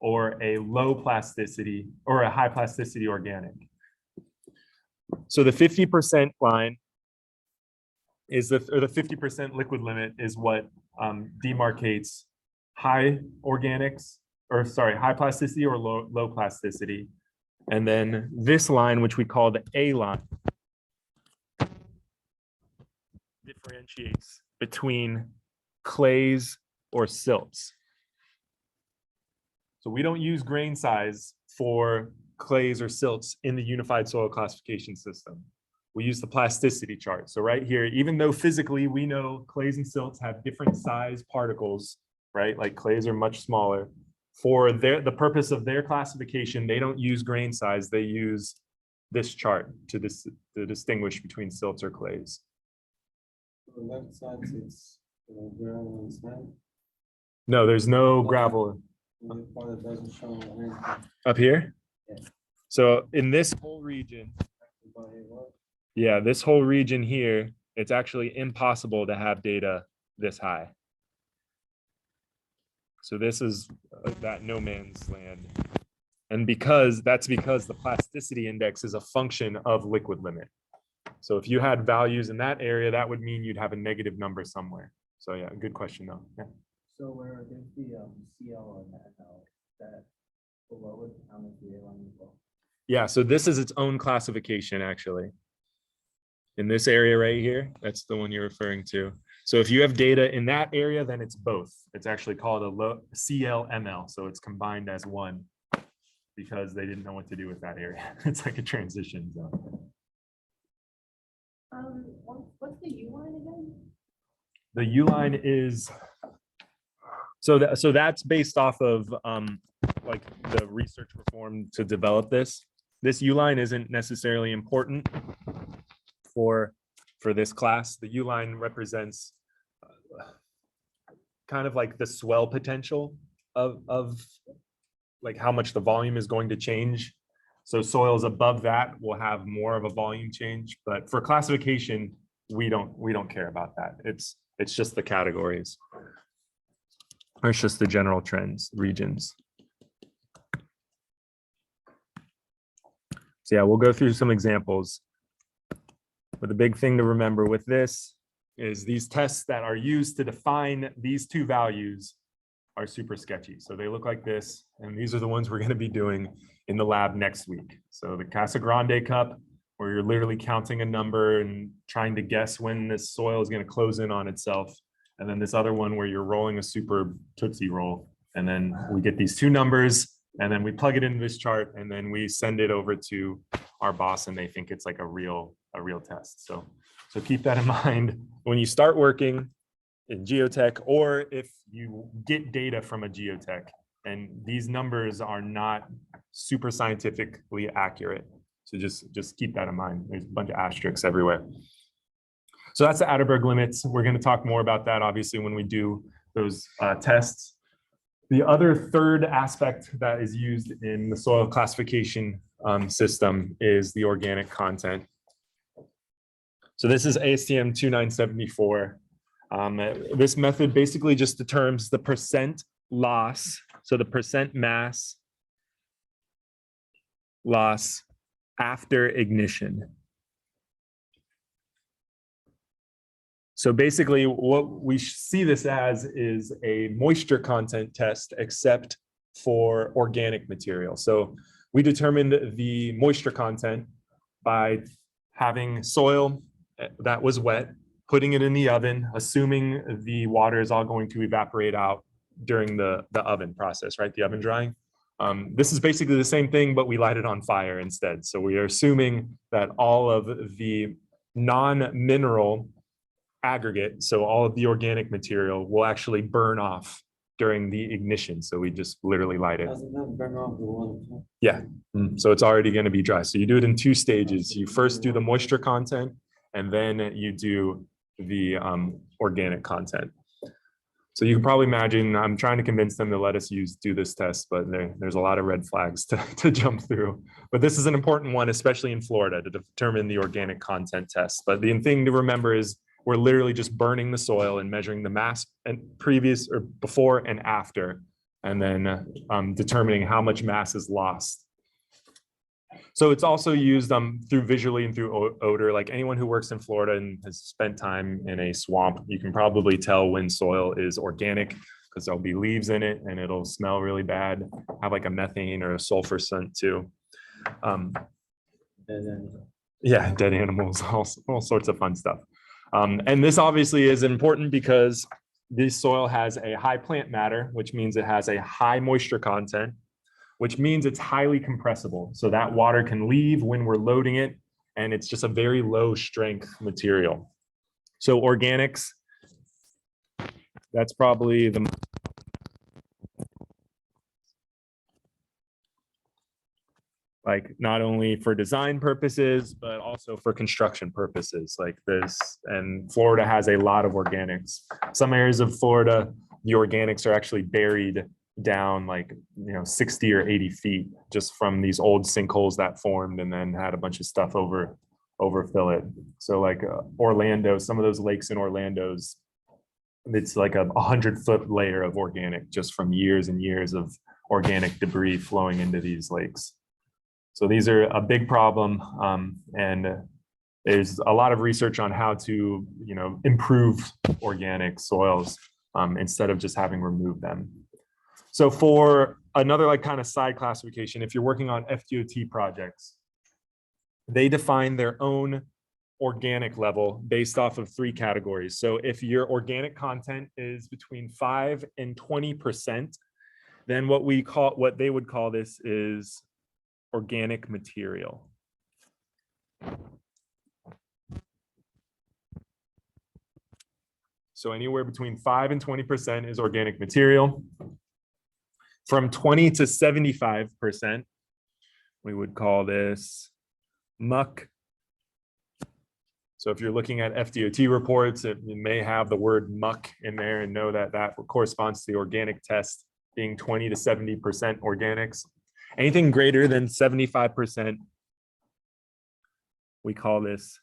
or a low plasticity or a high plasticity organic. So the 50% line is the 50% liquid limit is what demarcates high organics, or sorry, high plasticity or low plasticity. And then this line, which we call the A line, differentiates between clays or silts. So we don't use grain size for clays or silts in the unified soil classification system. We use the plasticity chart. So right here, even though physically we know clays and silts have different size particles, right? Like clays are much smaller. For the purpose of their classification, they don't use grain size. They use this chart to distinguish between silts or clays. The left side, it's gravel and sand. No, there's no gravel. The part that doesn't show anything. Up here? Yeah. So in this whole region, yeah, this whole region here, it's actually impossible to have data this high. So this is that no man's land. And that's because the plasticity index is a function of liquid limit. So if you had values in that area, that would mean you'd have a negative number somewhere. So yeah, good question though. Yeah. So where there's the CL on that now, that below it on the DA line as well? Yeah, so this is its own classification actually. In this area right here, that's the one you're referring to. So if you have data in that area, then it's both. It's actually called a low CLML. So it's combined as one because they didn't know what to do with that area. It's like a transition zone. What's the U line again? The U line is, so that's based off of like the research performed to develop this. This U line isn't necessarily important for this class. The U line represents kind of like the swell potential of like how much the volume is going to change. So soils above that will have more of a volume change, but for classification, we don't care about that. It's just the categories, or it's just the general trends, regions. So yeah, we'll go through some examples. But the big thing to remember with this is these tests that are used to define these two values are super sketchy. So they look like this, and these are the ones we're going to be doing in the lab next week. So the Casa Grande cup, where you're literally counting a number and trying to guess when this soil is going to close in on itself. And then this other one where you're rolling a super Tootsie Roll. And then we get these two numbers, and then we plug it into this chart, and then we send it over to our boss, and they think it's like a real test. So keep that in mind when you start working in geotech, or if you get data from a geotech, and these numbers are not super scientifically accurate. So just keep that in mind. There's a bunch of asterisks everywhere. So that's the Atterberg limits. We're going to talk more about that, obviously, when we do those tests. The other third aspect that is used in the soil classification system is the organic content. So this is ASTM 2974. This method basically just determines the percent loss, so the percent mass loss after ignition. So basically what we see this as is a moisture content test, except for organic material. So we determined the moisture content by having soil that was wet, putting it in the oven, assuming the water is all going to evaporate out during the oven process, right? The oven drying. This is basically the same thing, but we light it on fire instead. So we are assuming that all of the non-mineral aggregate, so all of the organic material, will actually burn off during the ignition. So we just literally light it. Doesn't that burn off the water? Yeah, so it's already going to be dry. So you do it in two stages. You first do the moisture content, and then you do the organic content. So you can probably imagine, I'm trying to convince them to let us do this test, but there's a lot of red flags to jump through. But this is an important one, especially in Florida, to determine the organic content test. But the thing to remember is we're literally just burning the soil and measuring the mass and previous or before and after, and then determining how much mass is lost. So it's also used through visually and through odor. Like anyone who works in Florida and has spent time in a swamp, you can probably tell when soil is organic because there'll be leaves in it and it'll smell really bad, have like a methane or a sulfur scent too. Yeah, dead animals, all sorts of fun stuff. And this obviously is important because this soil has a high plant matter, which means it has a high moisture content, which means it's highly compressible. So that water can leave when we're loading it, and it's just a very low strength material. So organics, that's probably the like not only for design purposes, but also for construction purposes like this. And Florida has a lot of organics. Some areas of Florida, the organics are actually buried down like 60 or 80 feet just from these old sinkholes that formed and then had a bunch of stuff overfill it. So like Orlando, some of those lakes in Orlando's, it's like a 100-foot layer of organic just from years and years of organic debris flowing into these lakes. So these are a big problem, and there's a lot of research on how to improve organic soils instead of just having removed them. So for another like kind of side classification, if you're working on FDOT projects, they define their own organic level based off of 3 categories. So if your organic content is between 5 and 20%, then what they would call this is organic material. So anywhere between 5 and 20% is organic material. From 20 to 75%, we would call this muck. So if you're looking at FDOT reports, it may have the word muck in there, and know that that corresponds to the organic test being 20 to 70% organics. Anything greater than 75%, we call this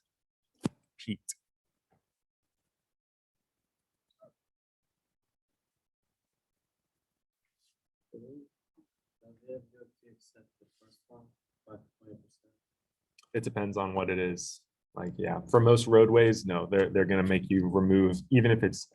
peat. It depends on what it is. Like, yeah, for most roadways, no, they're going to make you remove, even if it's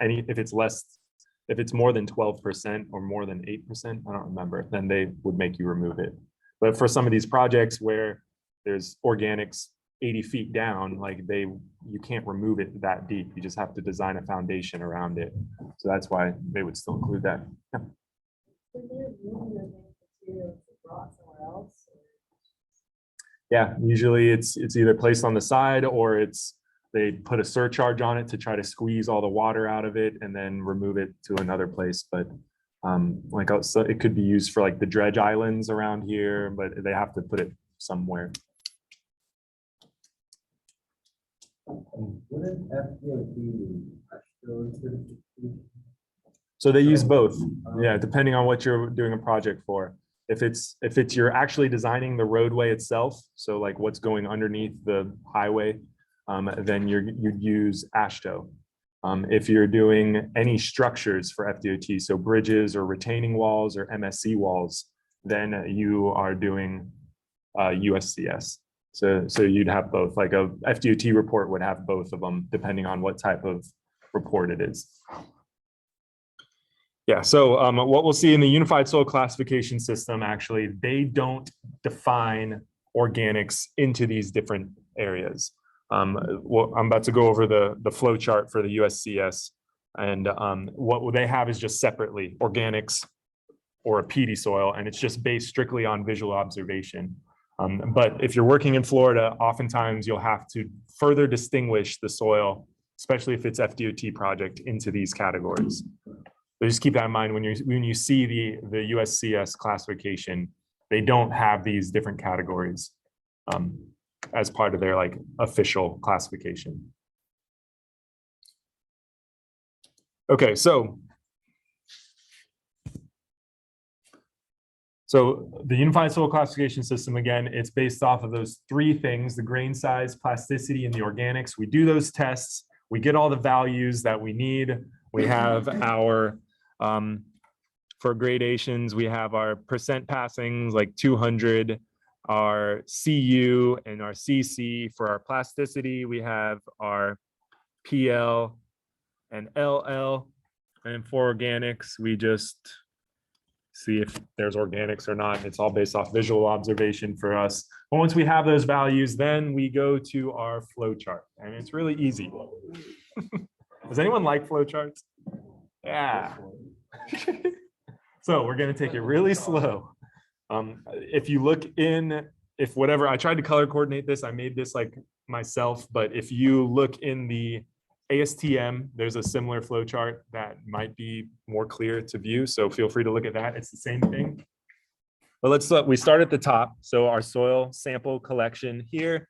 if it's more than 12% or more than 8%, I don't remember, then they would make you remove it. But for some of these projects where there's organics 80 feet down, like you can't remove it that deep. You just have to design a foundation around it. So that's why they would still include that. Yeah. Is there room to make materials brought somewhere else? Yeah, usually it's either placed on the side or they put a surcharge on it to try to squeeze all the water out of it and then remove it to another place. But so it could be used for like the dredge islands around here, but they have to put it somewhere. Wouldn't FDOT actually certification? So they use both. Yeah, depending on what you're doing a project for. If it's you're actually designing the roadway itself, so like what's going underneath the highway, then you'd use AASHTO. If you're doing any structures for FDOT, so bridges or retaining walls or MSC walls, then you are doing USCS. So you'd have both, like a FDOT report would have both of them depending on what type of report it is. Yeah, so what we'll see in the Unified Soil Classification System, actually, they don't define organics into these different areas. Well, I'm about to go over the flow chart for the USCS, and what they have is just separately organics or a peaty soil, and it's just based strictly on visual observation. But if you're working in Florida, oftentimes you'll have to further distinguish the soil, especially if it's FDOT project, into these categories. So just keep that in mind when you see the USCS classification, they don't have these different categories as part of their like official classification. Okay, so the Unified Soil Classification System, again, it's based off of those three things: the grain size, plasticity, and the organics. We do those tests, we get all the values that we need. We have our for gradations, we have our percent passings like 200, our CU and our CC. For our plasticity, we have our PL and LL. And for organics, we just see if there's organics or not. It's all based off visual observation for us. But once we have those values, then we go to our flow chart, and it's really easy. Does anyone like flow charts? Yeah. So we're going to take it really slow. If you look in, if whatever, I tried to color coordinate this, I made this like myself, but if you look in the ASTM, there's a similar flow chart that might be more clear to view. So feel free to look at that. It's the same thing. But let's look, we start at the top. So our soil sample collection here,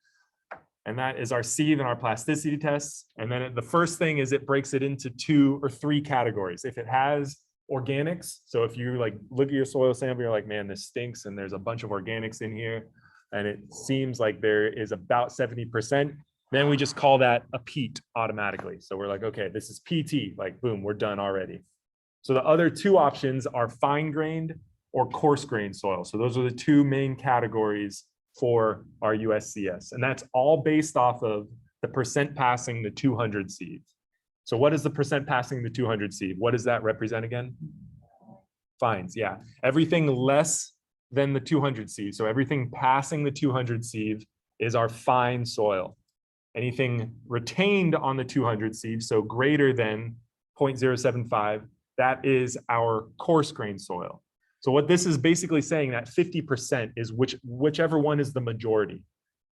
and that is our sieve and our plasticity tests. And then the first thing is it breaks it into 2 or 3 categories. If it has organics, so if you like look at your soil sample, you're like, man, this stinks, and there's a bunch of organics in here, and it seems like there is about 70%, then we just call that a peat automatically. So we're like, okay, this is PT, like boom, we're done already. So the other 2 options are fine-grained or coarse-grained soil. So those are the 2 main categories for our USCS. And that's all based off of the percent passing the 200 sieve. So what is the percent passing the 200 sieve? What does that represent again? Fines, yeah. Everything less than the 200 sieve. So everything passing the 200 sieve is our fine soil. Anything retained on the 200 sieve, so greater than 0.075, that is our coarse grain soil. So what this is basically saying, that 50% is whichever one is the majority,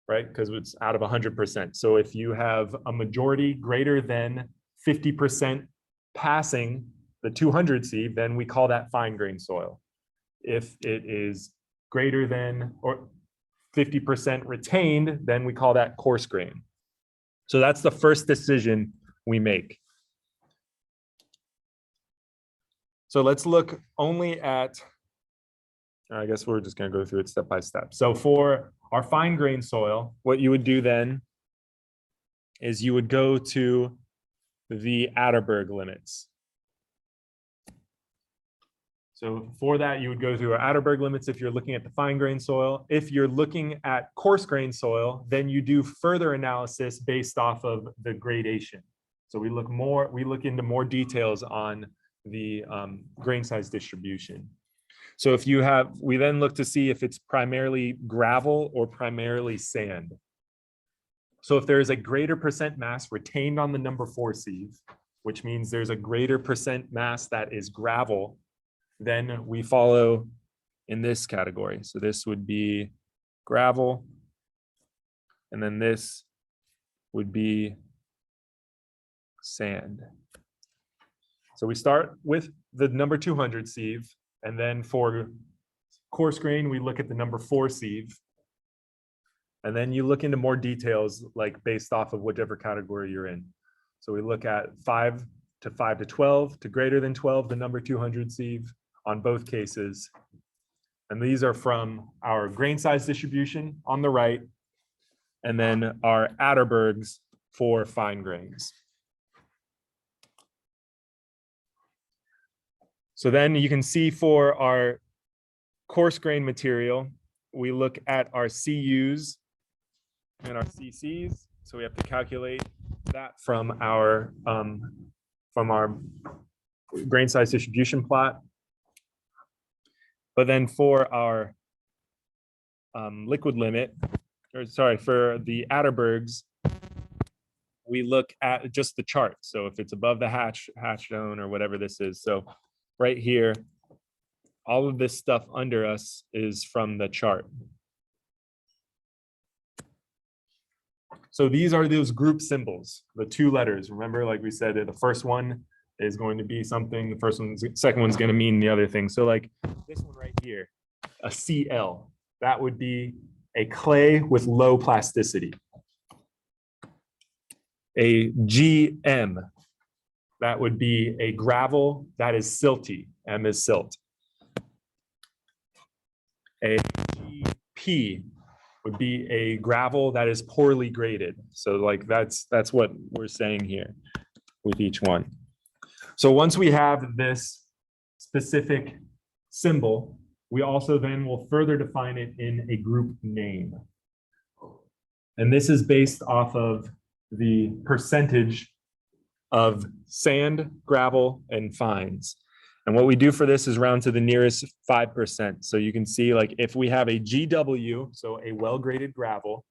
right? Because it's out of 100%. So if you have a majority greater than 50% passing the 200 sieve, then we call that fine grain soil. If it is greater than or 50% retained, then we call that coarse grain. So that's the first decision we make. So let's look only at, I guess we're just going to go through it step by step. So for our fine grain soil, what you would do then is you would go to the Atterberg limits. So for that, you would go through our Atterberg limits if you're looking at the fine grain soil. If you're looking at coarse grain soil, then you do further analysis based off of the gradation. So we look into more details on the grain size distribution. So if you have, we then look to see if it's primarily gravel or primarily sand. So if there is a greater percent mass retained on the number 4 sieve, which means there's a greater percent mass that is gravel, then we follow in this category. So this would be gravel, and then this would be sand. So we start with the number 200 sieve, and then for coarse grain, we look at the number 4 sieve. And then you look into more details, like based off of whichever category you're in. So we look at 5 to 12, to greater than 12, the number 200 sieve on both cases. And these are from our grain size distribution on the right, and then our Atterbergs for fine grains. So then you can see for our coarse grain material, we look at our CUs and our CCs. So we have to calculate that from our grain size distribution plot. But then for our liquid limit, or sorry, for the Atterbergs, we look at just the chart. So if it's above the hatch zone or whatever this is. So right here, all of this stuff under us is from the chart. So these are those group symbols, the two letters. Remember, like we said, the first one is going to be something, second one's going to mean the other thing. So like this one right here, a CL, that would be a clay with low plasticity. A GM, that would be a gravel that is silty. M is silt. A GP would be a gravel that is poorly graded. So like that's what we're saying here with each one. So once we have this specific symbol, we also then will further define it in a group name. And this is based off of the percentage of sand, gravel, and fines. And what we do for this is round to the nearest 5%. So you can see, like, if we have a GW, so a well-graded gravel,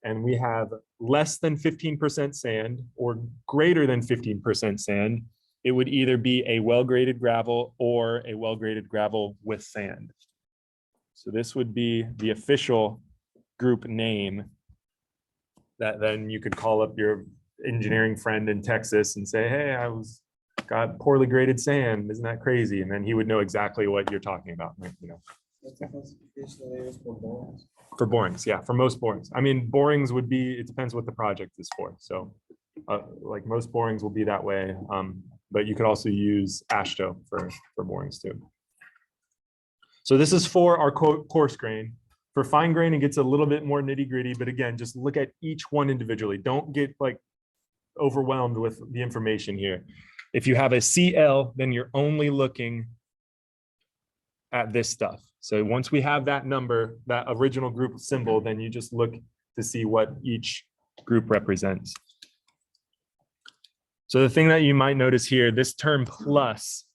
and we have less than 15% sand or greater than 15% sand, it would either be a well-graded gravel or a well-graded gravel with sand. So this would be the official group name that then you could call up your engineering friend in Texas and say, hey, got poorly graded sand. Isn't that crazy? And then he would know exactly what you're talking about. You know, What's the classification they use for borings? for borings, yeah, for most borings. I mean, borings would be, it depends what the project is for. So like most borings will be that way. But you could also use AASHTO for borings too. So this is for our coarse grain. For fine grain, it gets a little bit more nitty gritty, but again, just look at each one individually. Don't get like overwhelmed with the information here. If you have a CL, then you're only looking at this stuff. So once we have that number, that original group symbol, then you just look to see what each group represents. So the thing that you might notice here, this term plus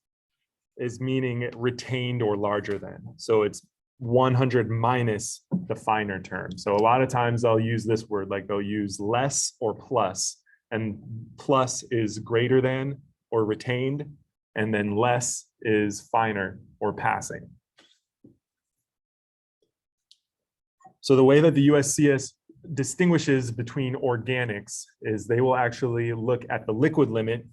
is meaning retained or larger than. So it's 100 minus the finer term. So a lot of times I'll use this word, like they'll use less or plus, and plus is greater than or retained, and then less is finer or passing. So the way that the USCS distinguishes between organics is they will actually look at the liquid limit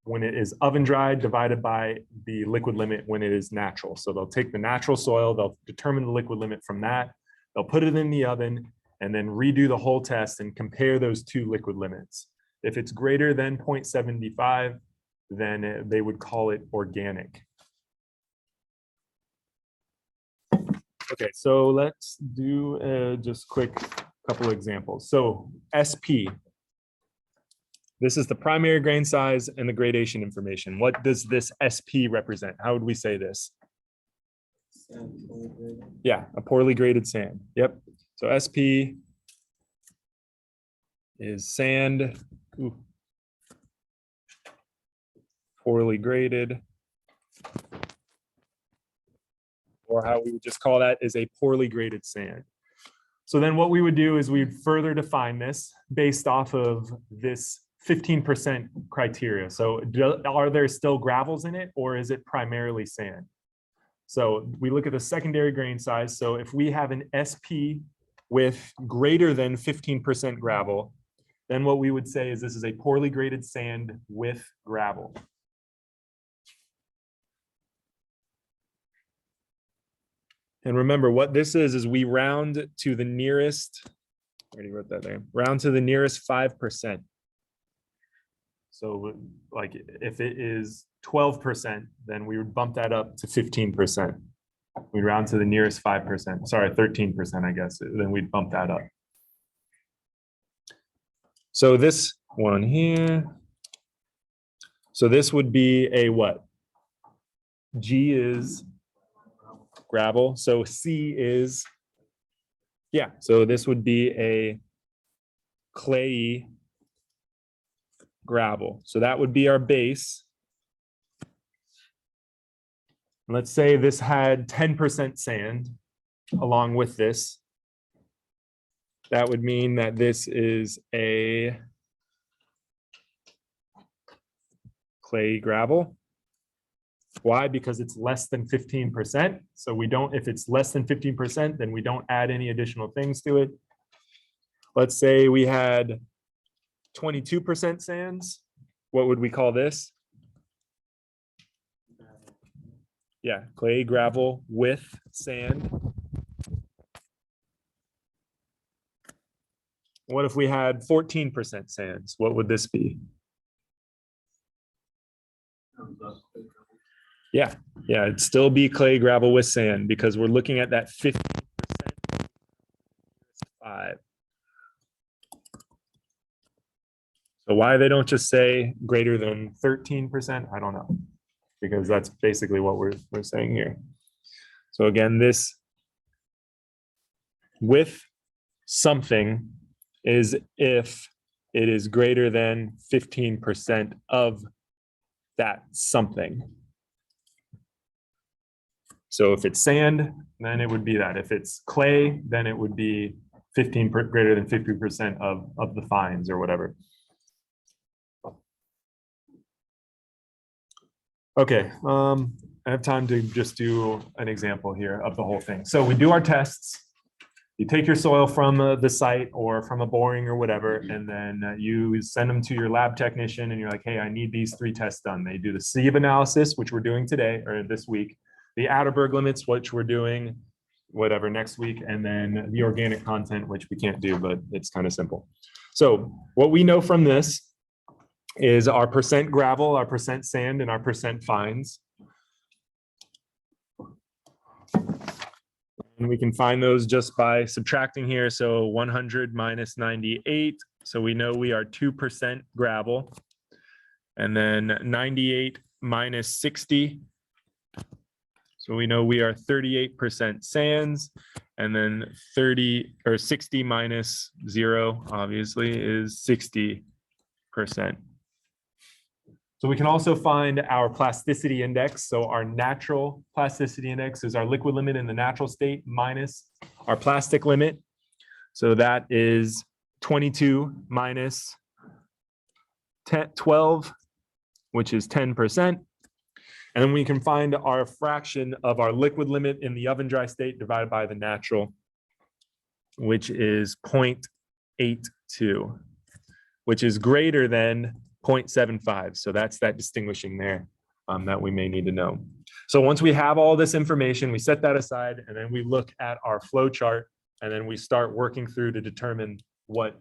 when it is oven dried divided by the liquid limit when it is natural. So they'll take the natural soil, they'll determine the liquid limit from that, they'll put it in the oven and then redo the whole test and compare those two liquid limits. If it's greater than 0.75, then they would call it organic. Okay, so let's do just quick couple examples. So SP, this is the primary grain size and the gradation information. What does this SP represent? How would we say this? Sand, poorly graded. Yeah, a poorly graded sand. Yep. So SP is sand, poorly graded, or how we would just call that is a poorly graded sand. So then what we would do is we'd further define this based off of this 15% criteria. So are there still gravels in it, or is it primarily sand? So we look at the secondary grain size. So if we have an SP with greater than 15% gravel, then what we would say is this is a poorly graded sand with gravel. And remember what this is we round to the nearest, I already wrote that there, round to the nearest 5%. So like if it is 12%, then we would bump that up to 15%. We'd round to the nearest 5%, sorry, 13%, I guess, then we'd bump that up. So this one here, so this would be a what? G is gravel, so C is, yeah, so this would be a clayey gravel. So that would be our base. Let's say this had 10% sand along with this. That would mean that this is a clay gravel. Why? Because it's less than 15%. So we don't, if it's less than 15%, then we don't add any additional things to it. Let's say we had 22% sands. What would we call this? Yeah, clay gravel with sand. What if we had 14% sands? What would this be? Yeah, it'd still be clay gravel with sand because we're looking at that 50%. 5. So why they don't just say greater than 13%? I don't know, because that's basically what we're saying here. So again, this with something is if it is greater than 15% of that something. So if it's sand, then it would be that. If it's clay, then it would be greater than 50% of the fines or whatever. Okay, I have time to just do an example here of the whole thing. So we do our tests. You take your soil from the site or from a boring or whatever, and then you send them to your lab technician and you're like, hey, I need these 3 tests done. They do the sieve analysis, which we're doing today or this week, the Atterberg limits, which we're doing whatever next week, and then the organic content, which we can't do, but it's kind of simple. So what we know from this is our percent gravel, our percent sand, and our percent fines. And we can find those just by subtracting here. So 100 minus 98. So we know we are 2% gravel. And then 98 minus 60. So we know we are 38% sands. And then 30 or 60 minus 0, obviously, is 60%. So we can also find our plasticity index. So our natural plasticity index is our liquid limit in the natural state minus our plastic limit. So that is 22 minus 12, which is 10%. And then we can find our fraction of our liquid limit in the oven dry state divided by the natural, which is 0.82, which is greater than 0.75. So that's that distinguishing there that we may need to know. So once we have all this information, we set that aside, and then we look at our flow chart, and then we start working through to determine what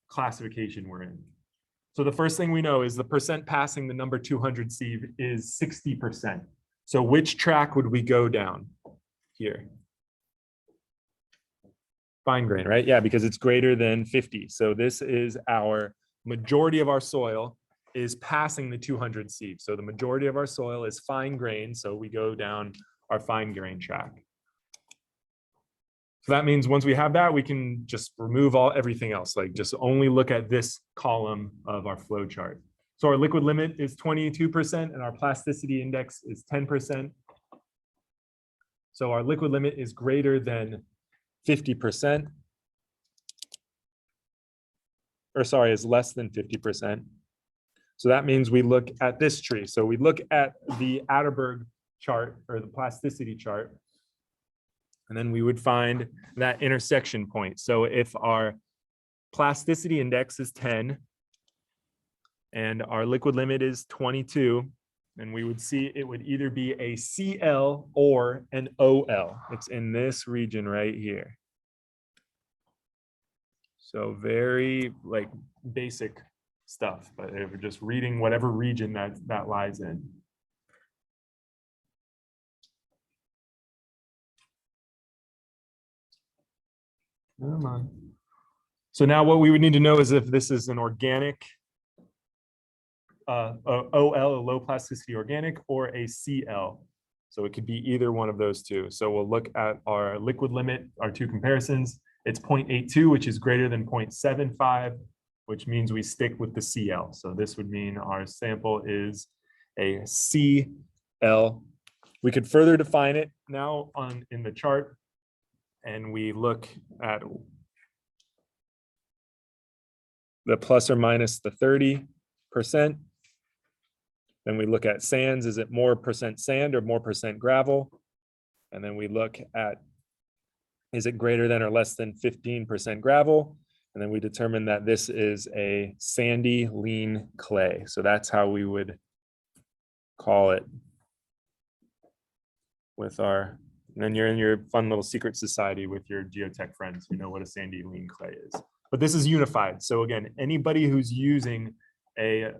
classification we're in. So the first thing we know is the percent passing the number 200 sieve is 60%. So which track would we go down here? Fine grain, right? Yeah, because it's greater than 50. So this is our majority of our soil is passing the 200 sieve. So the majority of our soil is fine grain. So we go down our fine grain track. So that means once we have that, we can just remove everything else, like just only look at this column of our flow chart. So our liquid limit is 22% and our plasticity index is 10%. So our liquid limit is greater than 50%. Or sorry, is less than 50%. So that means we look at this tree. So we look at the Atterberg chart or the plasticity chart, and then we would find that intersection point. So if our plasticity index is 10 and our liquid limit is 22, and we would see it would either be a CL or an OL. It's in this region right here. So very like basic stuff, but if we're just reading whatever region that lies in. Come on. So now what we would need to know is if this is an organic, OL, a low plasticity organic, or a CL. So it could be either one of those two. So we'll look at our liquid limit, our two comparisons. It's 0.82, which is greater than 0.75, which means we stick with the CL. So this would mean our sample is a CL. We could further define it now in the chart, and we look at the plus or minus the 30%. Then we look at sands. Is it more percent sand or more percent gravel? And then we look at, is it greater than or less than 15% gravel? And then we determine that this is a sandy lean clay. So that's how we would call it with our, and then you're in your fun little secret society with your geotech friends who know what a sandy lean clay is. But this is unified. So again, anybody who's using a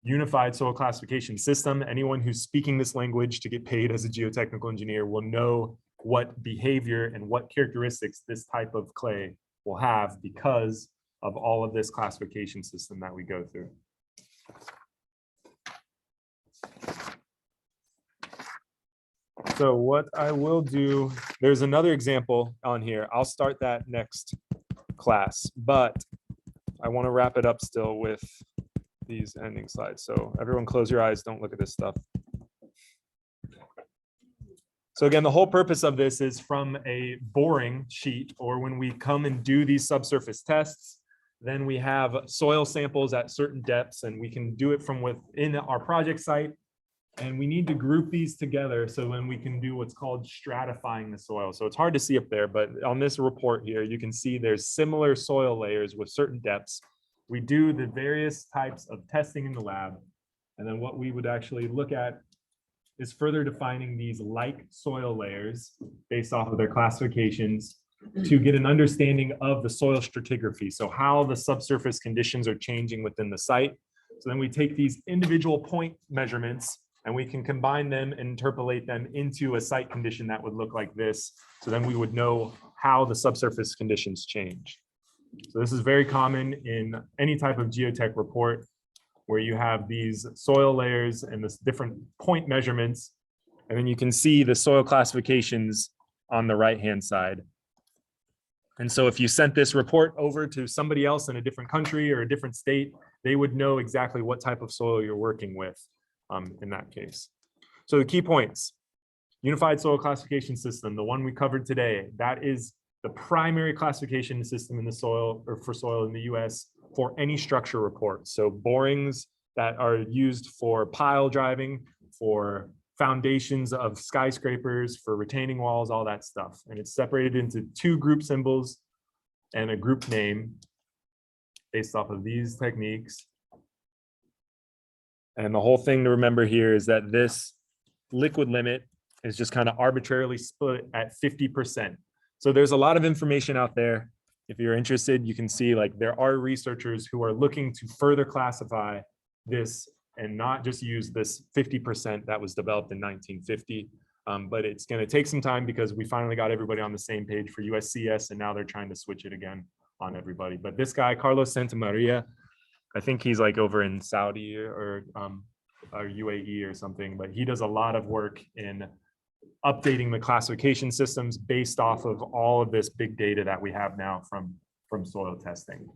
unified soil classification system, anyone who's speaking this language to get paid as a geotechnical engineer will know what behavior and what characteristics this type of clay will have because of all of this classification system that we go through. So what I will do, there's another example on here. I'll start that next class, but I want to wrap it up still with these ending slides. So everyone close your eyes, don't look at this stuff. So again, the whole purpose of this is from a boring sheet, or when we come and do these subsurface tests, then we have soil samples at certain depths, and we can do it from within our project site. And we need to group these together so then we can do what's called stratifying the soil. So it's hard to see up there, but on this report here, you can see there's similar soil layers with certain depths. We do the various types of testing in the lab. And then what we would actually look at is further defining these like soil layers based off of their classifications to get an understanding of the soil stratigraphy. So how the subsurface conditions are changing within the site. So then we take these individual point measurements and we can combine them and interpolate them into a site condition that would look like this. So then we would know how the subsurface conditions change. So this is very common in any type of geotech report where you have these soil layers and this different point measurements. And then you can see the soil classifications on the right-hand side. And so if you sent this report over to somebody else in a different country or a different state, they would know exactly what type of soil you're working with in that case. So the key points: unified soil classification system, the one we covered today, that is the primary classification system in the soil or for soil in the US for any structure report. So borings that are used for pile driving, for foundations of skyscrapers, for retaining walls, all that stuff. And it's separated into two group symbols and a group name based off of these techniques. And the whole thing to remember here is that this liquid limit is just kind of arbitrarily split at 50%. So there's a lot of information out there. If you're interested, you can see like there are researchers who are looking to further classify this and not just use this 50% that was developed in 1950. But it's going to take some time because we finally got everybody on the same page for USCS, and now they're trying to switch it again on everybody. But this guy, Carlos Santamaria, I think he's like over in Saudi or UAE or something, but he does a lot of work in updating the classification systems based off of all of this big data that we have now from soil testing.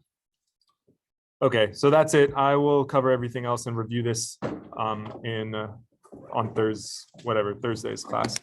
Okay, so that's it. I will cover everything else and review this on Thursday's class.